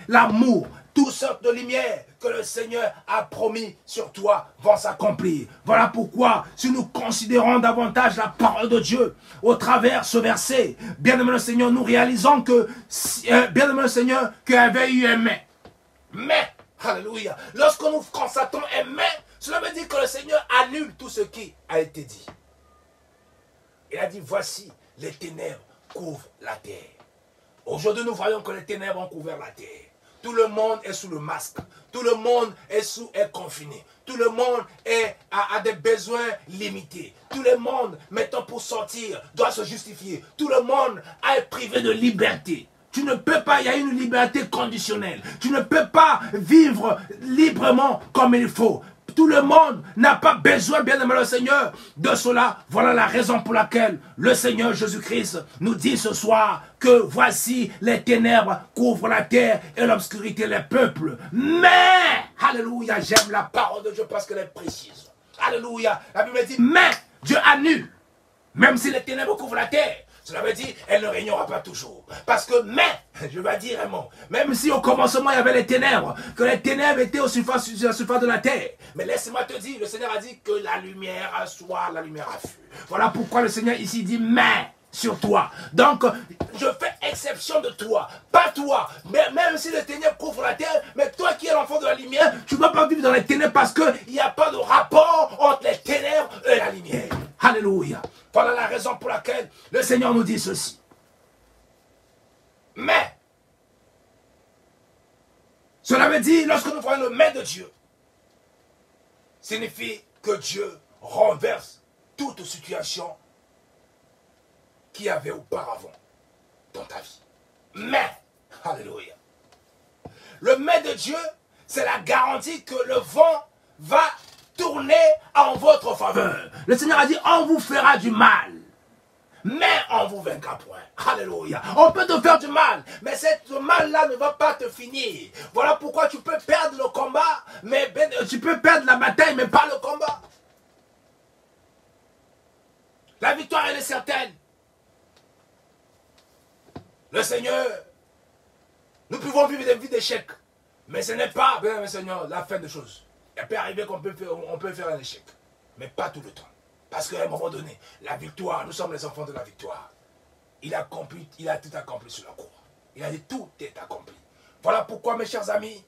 l'amour. Toutes sortes de lumières que le Seigneur a promis sur toi vont s'accomplir. Voilà pourquoi, si nous considérons davantage la parole de Dieu au travers ce verset, bien-aimé le Seigneur, nous réalisons que, bien-aimé le Seigneur, qu'il y avait eu un mais. Mais, alléluia, lorsque nous constatons un mais, cela veut dire que le Seigneur annule tout ce qui a été dit. Il a dit, voici, les ténèbres couvrent la terre. Aujourd'hui, nous voyons que les ténèbres ont couvert la terre. Tout le monde est sous le masque. Tout le monde est confiné. Tout le monde a des besoins limités. Tout le monde, maintenant pour sortir, doit se justifier. Tout le monde est privé de liberté. Tu ne peux pas, il y a une liberté conditionnelle. Tu ne peux pas vivre librement comme il faut. Tout le monde n'a pas besoin, bien-aimé le Seigneur, de cela. Voilà la raison pour laquelle le Seigneur Jésus-Christ nous dit ce soir que voici les ténèbres couvrent la terre et l'obscurité les peuples. Mais, alléluia, j'aime la parole de Dieu parce qu'elle est précise. Alléluia, la Bible dit, mais Dieu annule, même si les ténèbres couvrent la terre. Cela veut dire, elle ne régnera pas toujours. Parce que, mais, je vais dire un mot, même si au commencement il y avait les ténèbres, que les ténèbres étaient sur la surface de la terre. Mais laisse-moi te dire, le Seigneur a dit que la lumière soit, la lumière a fui. Voilà pourquoi le Seigneur ici dit, mais, sur toi. Donc, je fais exception de toi, pas toi. Mais même si les ténèbres couvrent la terre, mais toi qui es l'enfant de la lumière, tu ne vas pas vivre dans les ténèbres parce qu'il n'y a pas de rapport entre les ténèbres et la lumière. Alléluia. Voilà la raison pour laquelle le Seigneur nous dit ceci. Mais, cela veut dire, lorsque nous voyons le mais de Dieu, signifie que Dieu renverse toute situation qu'il y avait auparavant dans ta vie. Mais, alléluia, le mais de Dieu, c'est la garantie que le vent va tourner en votre faveur. Le Seigneur a dit, on vous fera du mal, mais on vous vaincra point. Alléluia. On peut te faire du mal, mais ce mal-là ne va pas te finir. Voilà pourquoi tu peux perdre le combat, mais tu peux perdre la bataille, mais pas le combat. La victoire, elle est certaine. Le Seigneur, nous pouvons vivre des vies d'échec, mais ce n'est pas, bien, Seigneur, la fin des choses. Il peut arriver qu'on peut faire un échec, mais pas tout le temps. Parce qu'à un moment donné, la victoire, nous sommes les enfants de la victoire. Il a tout accompli sur la croix. Il a dit tout est accompli. Voilà pourquoi, mes chers amis,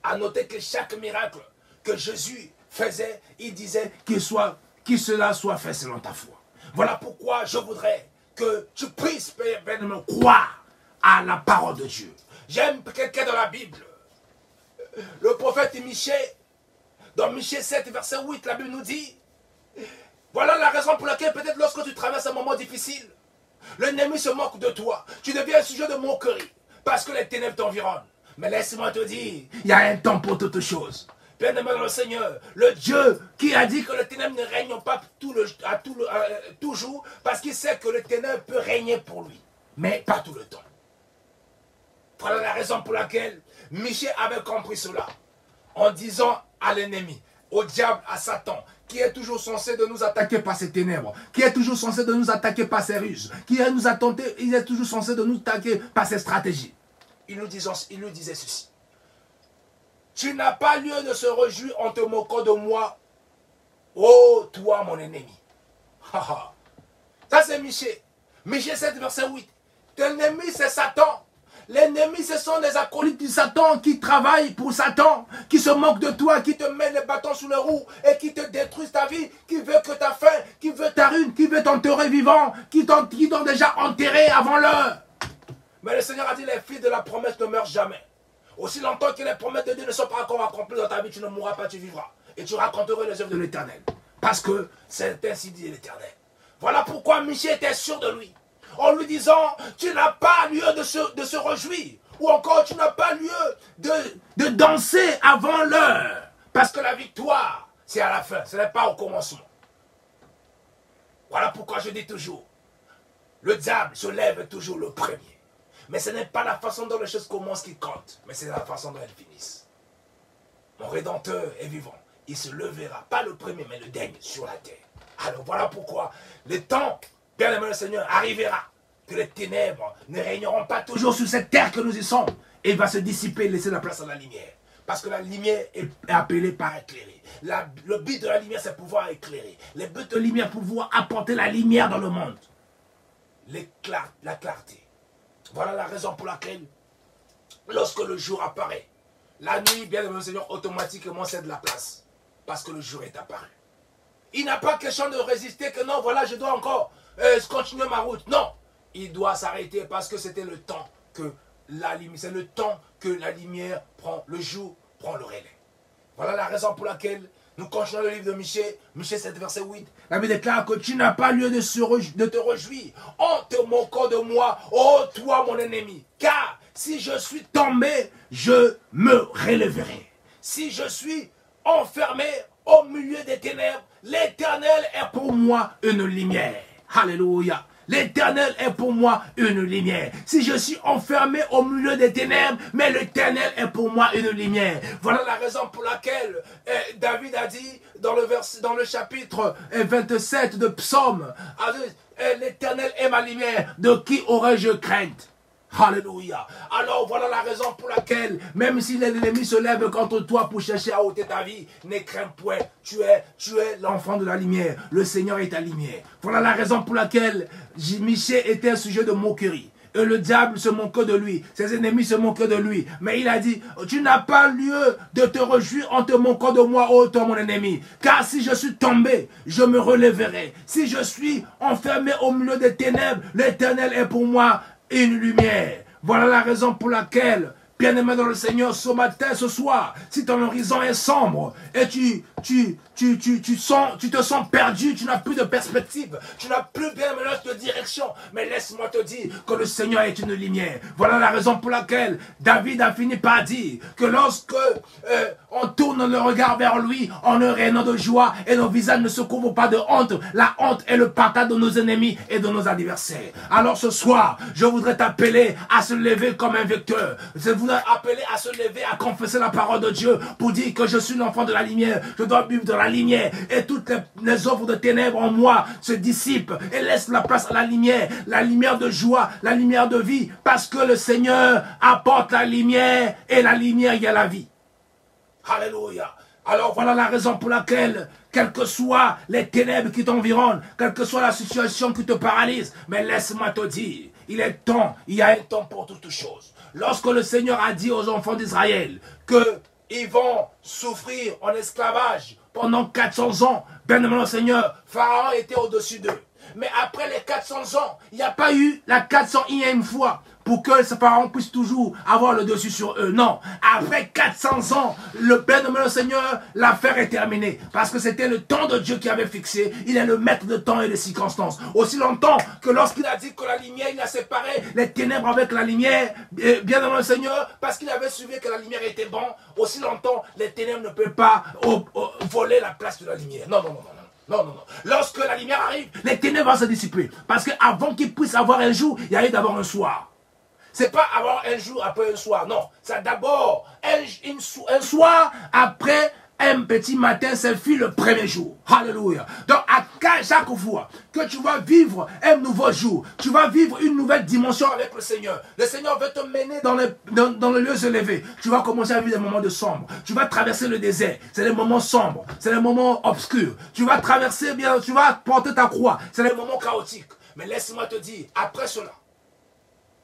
à noter que chaque miracle que Jésus faisait, il disait que cela soit fait selon ta foi. Voilà pourquoi je voudrais que tu puisses me croire à la parole de Dieu. J'aime quelqu'un dans la Bible, le prophète Michée, dans Michée 7, verset 8, la Bible nous dit, voilà la raison pour laquelle peut-être lorsque tu traverses un moment difficile, l'ennemi se moque de toi. Tu deviens un sujet de moquerie parce que les ténèbres t'environnent. Mais laisse-moi te dire, il y a un temps pour toutes choses. Bien-aimé dans le Seigneur, le Dieu qui a dit que le ténèbre ne règne pas toujours, parce qu'il sait que le ténèbre peut régner pour lui, mais pas tout le temps. Voilà la raison pour laquelle Michée avait compris cela, en disant à l'ennemi, au diable, à Satan, qui est toujours censé de nous attaquer par ses ténèbres, qui est toujours censé de nous attaquer par ses ruses, il est toujours censé de nous attaquer par ses stratégies. Il lui disait ceci. Tu n'as pas lieu de se réjouir en te moquant de moi, ô toi mon ennemi. Ça c'est Michée. Michée 7, verset 8. L'ennemi c'est Satan. L'ennemi ce sont les acolytes du Satan qui travaillent pour Satan, qui se moquent de toi, qui te mettent les bâtons sous les roues et qui te détruisent ta vie, qui veut que ta fin, qui veut ta ruine, qui veut t'enterrer vivant, qui t'ont déjà enterré avant l'heure. Mais le Seigneur a dit, les filles de la promesse ne meurent jamais. Aussi longtemps que les promesses de Dieu ne sont pas encore accomplies dans ta vie, tu ne mourras pas, tu vivras. Et tu raconteras les œuvres de l'Éternel. Parce que c'est ainsi dit l'Éternel. Voilà pourquoi Michée était sûr de lui. En lui disant, tu n'as pas lieu de se réjouir. Ou encore, tu n'as pas lieu de danser avant l'heure. Parce que la victoire, c'est à la fin, ce n'est pas au commencement. Voilà pourquoi je dis toujours, le diable se lève toujours le premier. Mais ce n'est pas la façon dont les choses commencent qui compte, mais c'est la façon dont elles finissent. Mon Rédempteur est vivant. Il se levera, pas le premier, mais le dernier sur la terre. Alors voilà pourquoi le temps, bien aimé le Seigneur, arrivera. Que les ténèbres ne régneront pas toujours sur cette terre que nous y sommes. Et il va se dissiper et laisser la place à la lumière. Parce que la lumière est appelée par éclairer. Le but de la lumière, c'est pouvoir éclairer. Le but de la lumière, pouvoir apporter la lumière dans le monde. La clarté. Voilà la raison pour laquelle, lorsque le jour apparaît, la nuit, bien aimé le Seigneur, automatiquement cède la place. Parce que le jour est apparu. Il n'a pas question de résister que non, voilà, je dois encore continuer ma route. Non, il doit s'arrêter parce que c'était le temps que la lumière, c'est le temps que la lumière prend, le jour prend le relais. Voilà la raison pour laquelle nous continuons le livre de Michée, Michée 7, verset 8. La Bible déclare que tu n'as pas lieu de te réjouir en te moquant de moi, ô toi mon ennemi. Car si je suis tombé, je me relèverai. Si je suis enfermé au milieu des ténèbres, l'Éternel est pour moi une lumière. Alléluia. L'Éternel est pour moi une lumière. Si je suis enfermé au milieu des ténèbres, mais l'Éternel est pour moi une lumière. Voilà la raison pour laquelle David a dit dans le chapitre 27 de Psaume, l'Éternel est ma lumière, de qui aurais-je crainte? Alléluia. Alors voilà la raison pour laquelle, même si l'ennemi se lève contre toi pour chercher à ôter ta vie, ne crains point. Tu es l'enfant de la lumière. Le Seigneur est ta lumière. Voilà la raison pour laquelle Michée était un sujet de moquerie. Et le diable se moquait de lui. Ses ennemis se moquaient de lui. Mais il a dit, tu n'as pas lieu de te réjouir en te moquant de moi, ô toi mon ennemi. Car si je suis tombé, je me relèverai. Si je suis enfermé au milieu des ténèbres, l'Éternel est pour moi une lumière. Voilà la raison pour laquelle, bien-aimé dans le Seigneur, ce matin, ce soir, si ton horizon est sombre et tu te sens perdu, tu n'as plus de perspective, tu n'as plus bien de direction, mais laisse-moi te dire que le Seigneur est une lumière. Voilà la raison pour laquelle David a fini par dire que lorsque on tourne le regard vers lui, on est rayonnant de joie et nos visages ne se couvrent pas de honte. La honte est le partage de nos ennemis et de nos adversaires. Alors ce soir, je voudrais t'appeler à se lever comme un vecteur. Je voudrais appeler à se lever, à confesser la parole de Dieu pour dire que je suis l'enfant de la lumière. Je dois vivre de la lumière et toutes les œuvres de ténèbres en moi se dissipent et laissent la place à la lumière de joie, la lumière de vie, parce que le Seigneur apporte la lumière et la lumière, il y a la vie. Alléluia. Alors voilà la raison pour laquelle, quelles que soient les ténèbres qui t'environnent, quelle que soit la situation qui te paralyse, mais laisse-moi te dire, il y a un temps pour toutes choses. Lorsque le Seigneur a dit aux enfants d'Israël qu'ils vont souffrir en esclavage pendant 400 ans, bien aimé le Seigneur, Pharaon était au-dessus d'eux. Mais après les 400 ans, il n'y a pas eu la 401e fois pour que ce Pharaon puisse toujours avoir le dessus sur eux. Non, après 400 ans, le Père de le Seigneur, l'affaire est terminée. Parce que c'était le temps de Dieu qui avait fixé. Il est le maître de temps et de circonstances. Aussi longtemps que lorsqu'il a dit que la lumière, il a séparé les ténèbres avec la lumière, bien dans le Seigneur, parce qu'il avait suivi que la lumière était bon, aussi longtemps, les ténèbres ne peuvent pas voler la place de la lumière. Non, non, non, non. Non, non, non. Lorsque la lumière arrive, les ténèbres vont se dissiper. Parce qu'avant qu'il puisse avoir un jour, il y a eu d'abord un soir. C'est pas avoir un jour après un soir, non. C'est d'abord un soir après un petit matin, c'est fut le premier jour. Alléluia. Donc à chaque fois que tu vas vivre un nouveau jour, tu vas vivre une nouvelle dimension avec le Seigneur. Le Seigneur veut te mener dans le lieu élevé. Tu vas commencer à vivre des moments de sombre. Tu vas traverser le désert. C'est des moments sombres. C'est des moments obscurs. Tu vas traverser bien, tu vas porter ta croix. C'est des moments chaotiques. Mais laisse-moi te dire, après cela,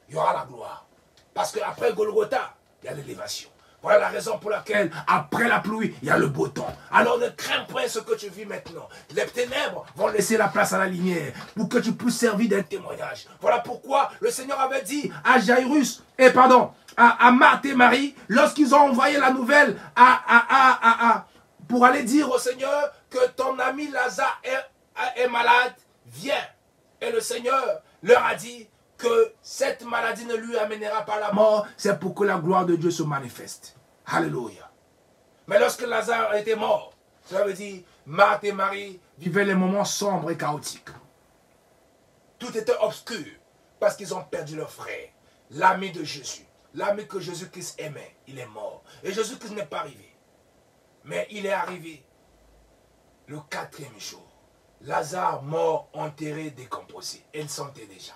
il y aura la gloire. Parce qu'après Golgotha, il y a l'élévation. Voilà la raison pour laquelle, après la pluie, il y a le beau temps. Alors ne crains pas ce que tu vis maintenant. Les ténèbres vont laisser la place à la lumière pour que tu puisses servir d'un témoignage. Voilà pourquoi le Seigneur avait dit à à Marthe et Marie, lorsqu'ils ont envoyé la nouvelle pour aller dire au Seigneur que ton ami Lazare est malade, viens. Et le Seigneur leur a dit que cette maladie ne lui amènera pas la mort, c'est pour que la gloire de Dieu se manifeste. Alléluia. Mais lorsque Lazare était mort, cela veut dire Marthe et Marie vivaient les moments sombres et chaotiques. Tout était obscur parce qu'ils ont perdu leur frère, l'ami de Jésus, l'ami que Jésus-Christ aimait. Il est mort. Et Jésus-Christ n'est pas arrivé. Mais il est arrivé le 4e jour. Lazare mort, enterré, décomposé. Il sentait déjà.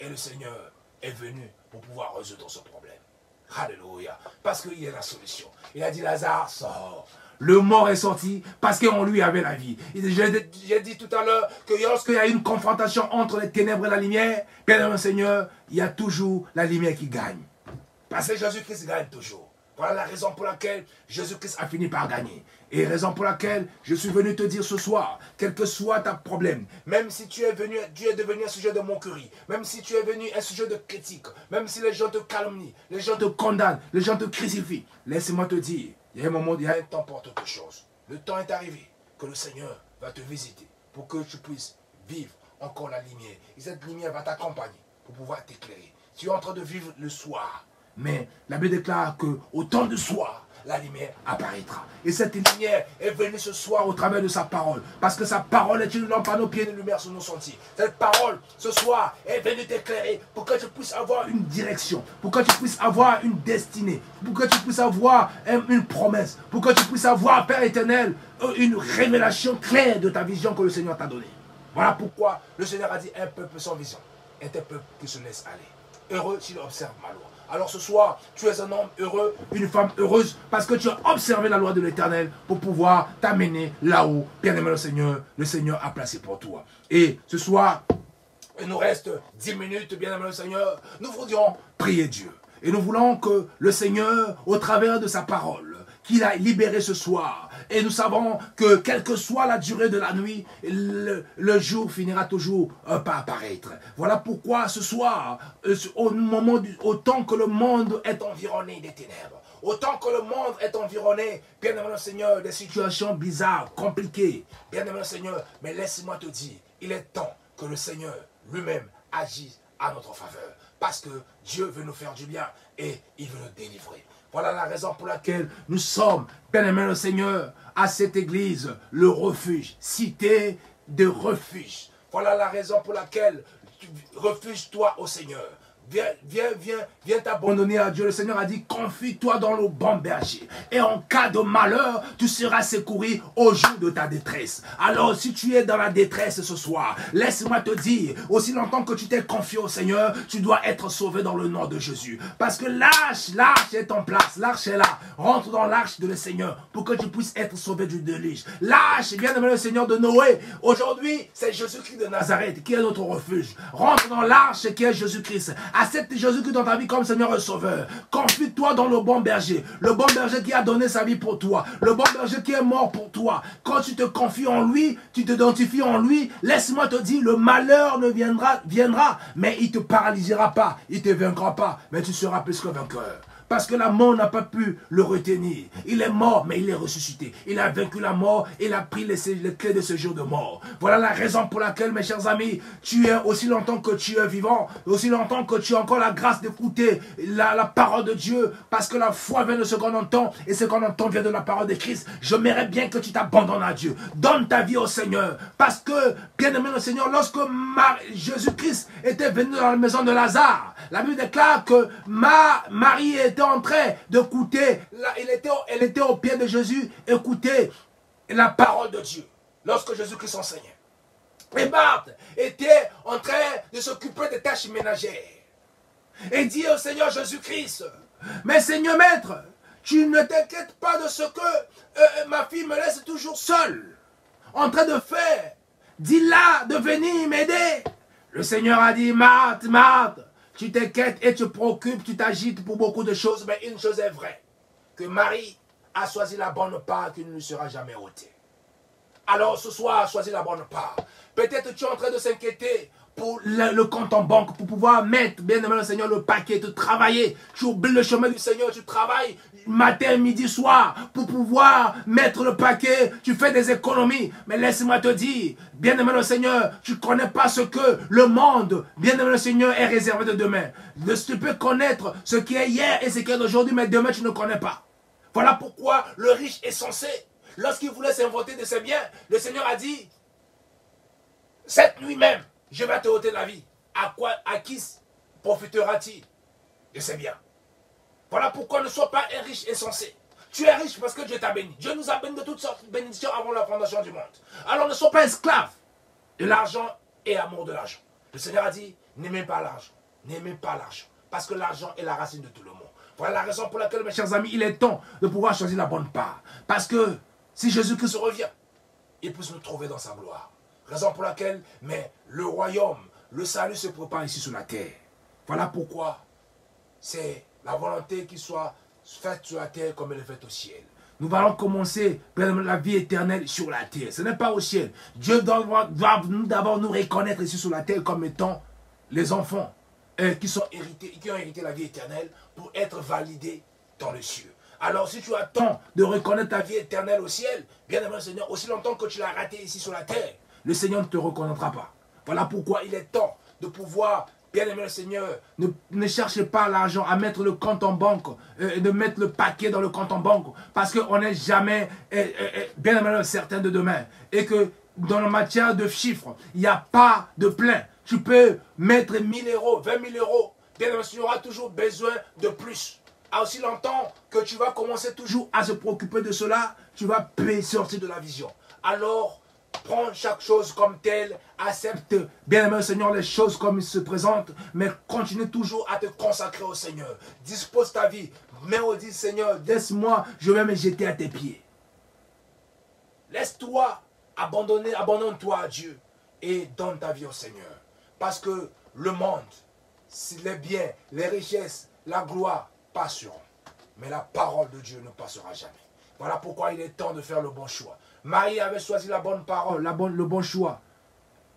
Et le Seigneur est venu pour pouvoir résoudre ce problème. Alléluia. Parce qu'il y a la solution. Il a dit, Lazare, sors. Le mort est sorti parce qu'en lui avait la vie. J'ai dit tout à l'heure que lorsqu'il y a une confrontation entre les ténèbres et la lumière, bien dans le Seigneur, il y a toujours la lumière qui gagne. Parce que Jésus-Christ gagne toujours. Voilà la raison pour laquelle Jésus-Christ a fini par gagner. Et raison pour laquelle je suis venu te dire ce soir, quel que soit ta problème, même si tu es devenu un sujet de moquerie, même si tu es devenu un sujet de critique, même si les gens te calomnient, les gens te condamnent, les gens te crucifient, laisse-moi te dire, il y a un moment, il y a un temps pour toute chose. Le temps est arrivé que le Seigneur va te visiter pour que tu puisses vivre encore la lumière. Et cette lumière va t'accompagner pour pouvoir t'éclairer. Tu es en train de vivre le soir. Mais la Bible déclare qu'au temps du soir, la lumière apparaîtra. Et cette lumière est venue ce soir au travers de sa parole. Parce que sa parole est une lampe à nos pieds, une lumière sur nos sentiers. Cette parole, ce soir, est venue t'éclairer pour que tu puisses avoir une direction, pour que tu puisses avoir une destinée, pour que tu puisses avoir une promesse, pour que tu puisses avoir, Père éternel, une révélation claire de ta vision que le Seigneur t'a donnée. Voilà pourquoi le Seigneur a dit un peuple sans vision est un peuple qui se laisse aller. heureux s'il observe ma loi. Alors ce soir, tu es un homme heureux, une femme heureuse, parce que tu as observé la loi de l'Éternel pour pouvoir t'amener là où, bien aimé le Seigneur a placé pour toi. Et ce soir, il nous reste 10 minutes, bien aimé le Seigneur, nous voudrions prier Dieu. Et nous voulons que le Seigneur, au travers de sa parole, qu'il a libéré ce soir. Et nous savons que quelle que soit la durée de la nuit, le jour finira toujours par apparaître. Voilà pourquoi ce soir, autant que le monde est environné des ténèbres, autant que le monde est environné, bien aimé le Seigneur, des situations bizarres, compliquées, bien aimé le Seigneur, mais laisse-moi te dire, il est temps que le Seigneur lui-même agisse à notre faveur. Parce que Dieu veut nous faire du bien et il veut nous délivrer. Voilà la raison pour laquelle nous sommes, bien aimé le Seigneur, à cette église, le refuge, cité de refuge. Voilà la raison pour laquelle refuge-toi au Seigneur. Viens t'abandonner à Dieu. Le Seigneur a dit, confie-toi dans le bon berger. Et en cas de malheur, tu seras secouru au jour de ta détresse. Alors, si tu es dans la détresse ce soir, laisse-moi te dire, aussi longtemps que tu t'es confié au Seigneur, tu dois être sauvé dans le nom de Jésus. Parce que l'arche est en place. L'arche est là. Rentre dans l'arche de le Seigneur pour que tu puisses être sauvé du déluge. L'arche, bien aimé le Seigneur de Noé. Aujourd'hui, c'est Jésus-Christ de Nazareth qui est notre refuge. Rentre dans l'arche qui est Jésus-Christ. Accepte Jésus-Christ dans ta vie comme Seigneur et Sauveur. Confie-toi dans le bon berger. Le bon berger qui a donné sa vie pour toi. Le bon berger qui est mort pour toi. Quand tu te confies en lui, tu t'identifies en lui, laisse-moi te dire, le malheur ne viendra, mais il ne te paralysera pas, il ne te vaincra pas, mais tu seras plus que vainqueur. Parce que la mort n'a pas pu le retenir. Il est mort, mais il est ressuscité. Il a vaincu la mort, il a pris les clés de ce jour de mort. Voilà la raison pour laquelle, mes chers amis, tu es aussi longtemps que tu es vivant, aussi longtemps que tu as encore la grâce d'écouter la parole de Dieu, parce que la foi vient de ce qu'on entend, et ce qu'on entend vient de la parole de Christ. J'aimerais bien que tu t'abandonnes à Dieu. Donne ta vie au Seigneur. Parce que, bien aimé le Seigneur, lorsque Jésus-Christ était venu dans la maison de Lazare, la Bible déclare que Marie était en train d'écouter, elle était au pied de Jésus, écouter la parole de Dieu, lorsque Jésus-Christ enseignait. Et Marthe était en train de s'occuper des tâches ménagères. Et dit au Seigneur Jésus-Christ, mais Seigneur Maître, tu ne t'inquiètes pas de ce que ma fille me laisse toujours seule, en train de faire. Dis-la de venir m'aider. Le Seigneur a dit, Marthe, Marthe, tu t'inquiètes et tu te préoccupes, tu t'agites pour beaucoup de choses, mais une chose est vraie, que Marie a choisi la bonne part qui ne lui sera jamais ôtée. Alors ce soir, choisis la bonne part. Peut-être tu es en train de s'inquiéter pour le compte en banque, pour pouvoir mettre, bien aimé le Seigneur, le paquet, de travailler. Tu oublies le chemin du Seigneur, tu travailles matin, midi, soir, pour pouvoir mettre le paquet, tu fais des économies. Mais laisse-moi te dire, bien aimé le Seigneur, tu ne connais pas ce que le monde, bien aimé le Seigneur, est réservé de demain. Tu peux connaître ce qui est hier et ce qui est aujourd'hui, mais demain tu ne connais pas. Voilà pourquoi le riche est censé, lorsqu'il voulait s'inventer de ses biens, le Seigneur a dit, cette nuit même, je vais te ôter la vie. À qui profitera-t-il de ses biens? Voilà pourquoi ne sois pas un riche insensé. Tu es riche parce que Dieu t'a béni. Dieu nous a bénis de toutes sortes de bénédictions avant la fondation du monde. Alors ne sois pas esclave de l'argent et amour de l'argent. Le Seigneur a dit, n'aimez pas l'argent. N'aimez pas l'argent. Parce que l'argent est la racine de tout le monde. Voilà la raison pour laquelle, mes chers amis, il est temps de pouvoir choisir la bonne part. Parce que si Jésus-Christ revient, il peut nous trouver dans sa gloire. Raison pour laquelle, mais le royaume, le salut se prépare ici sur la terre. Voilà pourquoi c'est la volonté qui soit faite sur la terre comme elle est faite au ciel. Nous allons commencer la vie éternelle sur la terre. Ce n'est pas au ciel. Dieu doit d'abord nous reconnaître ici sur la terre comme étant les enfants qui ont hérité la vie éternelle pour être validés dans les cieux. Alors si tu attends de reconnaître ta vie éternelle au ciel, bien aimé Seigneur, aussi longtemps que tu l'as raté ici sur la terre, le Seigneur ne te reconnaîtra pas. Voilà pourquoi il est temps de pouvoir, bien aimé le Seigneur, ne cherchez pas l'argent à mettre le compte en banque, de mettre le paquet dans le compte en banque, parce qu'on n'est jamais, bien aimé, certain de demain. Et que dans la matière de chiffres, il n'y a pas de plein. Tu peux mettre 1000 euros, 20 000 euros, bien aimé, tu auras toujours besoin de plus. À aussi longtemps que tu vas commencer toujours à se préoccuper de cela, tu vas sortir de la vision. Alors, Prends chaque chose comme telle, accepte, bien aimé Seigneur, les choses comme ils se présentent, mais continue toujours à te consacrer au Seigneur. Dispose ta vie, mais on dit Seigneur, laisse-moi, je vais me jeter à tes pieds. Laisse-toi abandonner, abandonne-toi à Dieu et donne ta vie au Seigneur. Parce que le monde, les biens, les richesses, la gloire passeront. Mais la parole de Dieu ne passera jamais. Voilà pourquoi il est temps de faire le bon choix. Marie avait choisi la bonne parole, le bon choix.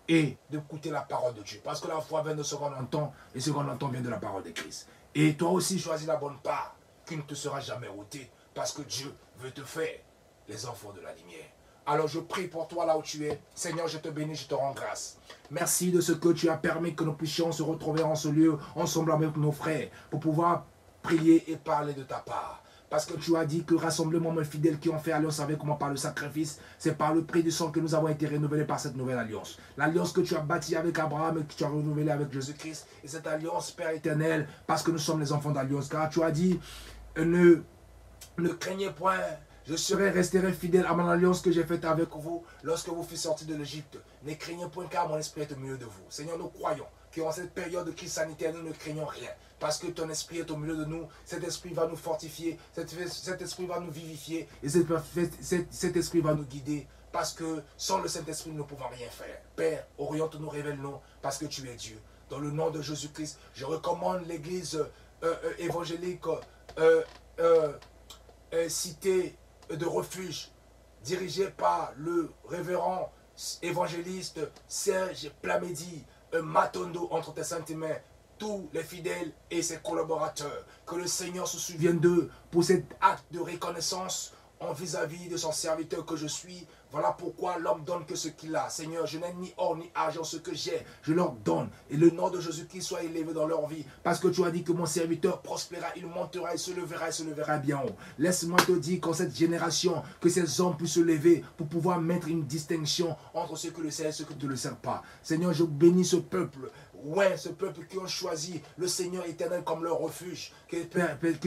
Et d'écouter la parole de Dieu. Parce que la foi vient de ce qu'on entend, et ce qu'on entend vient de la parole de Christ. Et toi aussi choisis la bonne part, qui ne te sera jamais ôtée. Parce que Dieu veut te faire les enfants de la lumière. Alors je prie pour toi là où tu es. Seigneur, je te bénis, je te rends grâce. Merci de ce que tu as permis que nous puissions se retrouver en ce lieu, ensemble avec nos frères, pour pouvoir prier et parler de ta part. Parce que tu as dit que rassemblement mes fidèles qui ont fait alliance avec moi par le sacrifice, c'est par le prix du sang que nous avons été renouvelés par cette nouvelle alliance. L'alliance que tu as bâtie avec Abraham et que tu as renouvelée avec Jésus-Christ. Et cette alliance, Père éternel, parce que nous sommes les enfants d'alliance. Car tu as dit, ne craignez point. Je serai resté fidèle à mon alliance que j'ai faite avec vous lorsque vous fûtes sortis de l'Égypte. Ne craignez point car mon esprit est au milieu de vous. Seigneur, nous croyons qu'en cette période de crise sanitaire, nous ne craignons rien. Parce que ton esprit est au milieu de nous. Cet esprit va nous fortifier. Cet esprit va nous vivifier. Et cet esprit va nous guider. Parce que sans le Saint-Esprit, nous ne pouvons rien faire. Père, oriente-nous, révèle-nous. Parce que tu es Dieu. Dans le nom de Jésus-Christ, je recommande l'église évangélique cité de refuge, dirigé par le révérend évangéliste Serge Plamedi, Matondo entre tes saintes mains, tous les fidèles et ses collaborateurs. Que le Seigneur se souvienne d'eux pour cet acte de reconnaissance en vis-à-vis de son serviteur que je suis. Voilà pourquoi l'homme donne que ce qu'il a. Seigneur, je n'ai ni or ni argent, ce que j'ai, je leur donne. Et le nom de Jésus-Christ soit élevé dans leur vie. Parce que tu as dit que mon serviteur prospérera, il montera, il se levera bien haut. Laisse-moi te dire qu'en cette génération, que ces hommes puissent se lever pour pouvoir mettre une distinction entre ceux que le servent et ceux qui ne le servent pas. Seigneur, je bénis ce peuple. Ouais, ce peuple qui ont choisi le Seigneur éternel comme leur refuge, que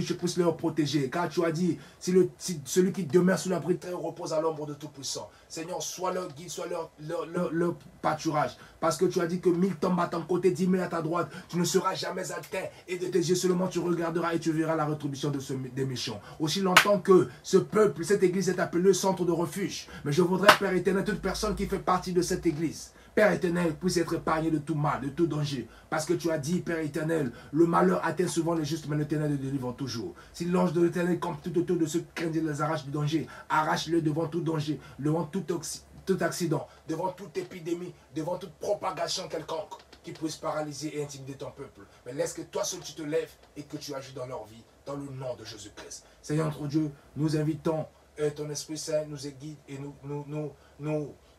je puisse leur protéger. Car tu as dit, si celui qui demeure sous l'abri repose à l'ombre de Tout-Puissant. Seigneur, sois leur guide, sois leur pâturage. Parce que tu as dit que 1000 tombent à ton côté, 10 000 à ta droite, tu ne seras jamais atteint. Et de tes yeux seulement tu regarderas et tu verras la rétribution des méchants. Aussi longtemps que ce peuple, cette église est appelée centre de refuge. Mais je voudrais, Père éternel, toute personne qui fait partie de cette église, Père éternel, puisse être épargné de tout mal, de tout danger. Parce que tu as dit, Père éternel, le malheur atteint souvent les justes, mais l'éternel les délivre toujours. Si l'ange de l'éternel campe tout autour de ceux qui craignent les arrache du danger, arrache-le devant tout danger, devant tout accident, devant toute épidémie, devant toute propagation quelconque qui puisse paralyser et intimider ton peuple. Mais laisse que toi seul tu te lèves et que tu agis dans leur vie, dans le nom de Jésus-Christ. Seigneur notre Dieu, nous invitons ton Esprit Saint nous guide et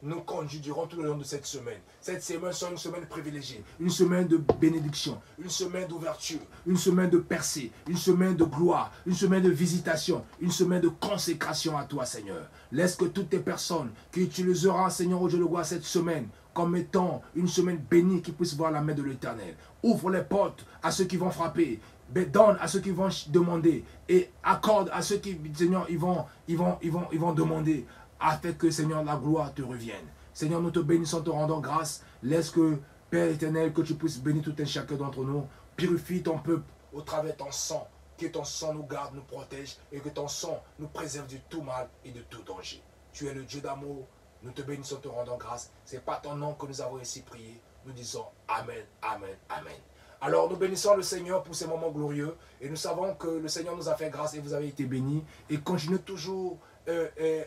nous conduit durant tout le long de cette semaine. Cette semaine sera une semaine privilégiée, une semaine de bénédiction, une semaine d'ouverture, une semaine de percée, une semaine de gloire, une semaine de visitation, une semaine de consécration à toi, Seigneur. Laisse que toutes les personnes qui utiliseront, Seigneur, au Dieu le roi, cette semaine, comme étant une semaine bénie, qui puissent voir la main de l'Éternel. Ouvre les portes à ceux qui vont frapper, donne à ceux qui vont demander et accorde à ceux qui, Seigneur, ils vont demander, afin que, Seigneur, la gloire te revienne. Seigneur, nous te bénissons, te rendons grâce. Laisse que, Père éternel, que tu puisses bénir tout un chacun d'entre nous. Purifie ton peuple au travers de ton sang. Que ton sang nous garde, nous protège et que ton sang nous préserve de tout mal et de tout danger. Tu es le Dieu d'amour. Nous te bénissons, te rendons grâce. C'est par ton nom que nous avons ainsi prié. Nous disons Amen, Amen, Amen. Alors nous bénissons le Seigneur pour ces moments glorieux. Et nous savons que le Seigneur nous a fait grâce et vous avez été bénis. Et continuez toujours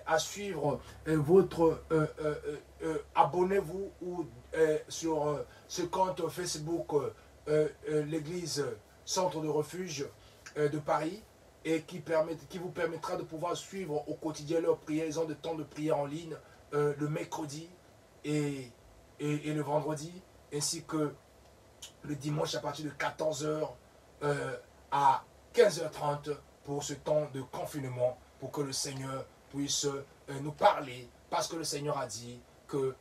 à suivre votre abonnez-vous ou sur ce compte Facebook l'église Centre de Refuge de Paris et qui vous permettra de pouvoir suivre au quotidien leurs prières. Ils ont des temps de prière en ligne le mercredi et le vendredi ainsi que le dimanche à partir de 14h à 15h30 pour ce temps de confinement, pour que le Seigneur puisse nous parler, parce que le Seigneur a dit que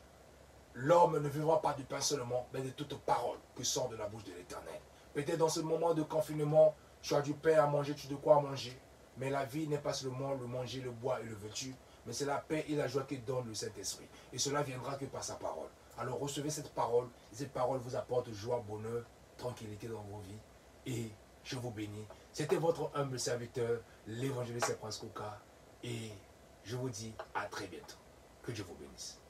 l'homme ne vivra pas du pain seulement, mais de toute parole qui sort de la bouche de l'Éternel. Peut-être dans ce moment de confinement, tu as du pain à manger, tu as de quoi manger, Mais la vie n'est pas seulement le manger, le boire et le vertu, mais c'est la paix et la joie que donne le Saint-Esprit. Et cela viendra que par sa parole. Alors recevez cette parole, et cette parole vous apporte joie, bonheur, tranquillité dans vos vies. Et je vous bénis. C'était votre humble serviteur, l'évangéliste Prince Coca. Et je vous dis à très bientôt. Que Dieu vous bénisse.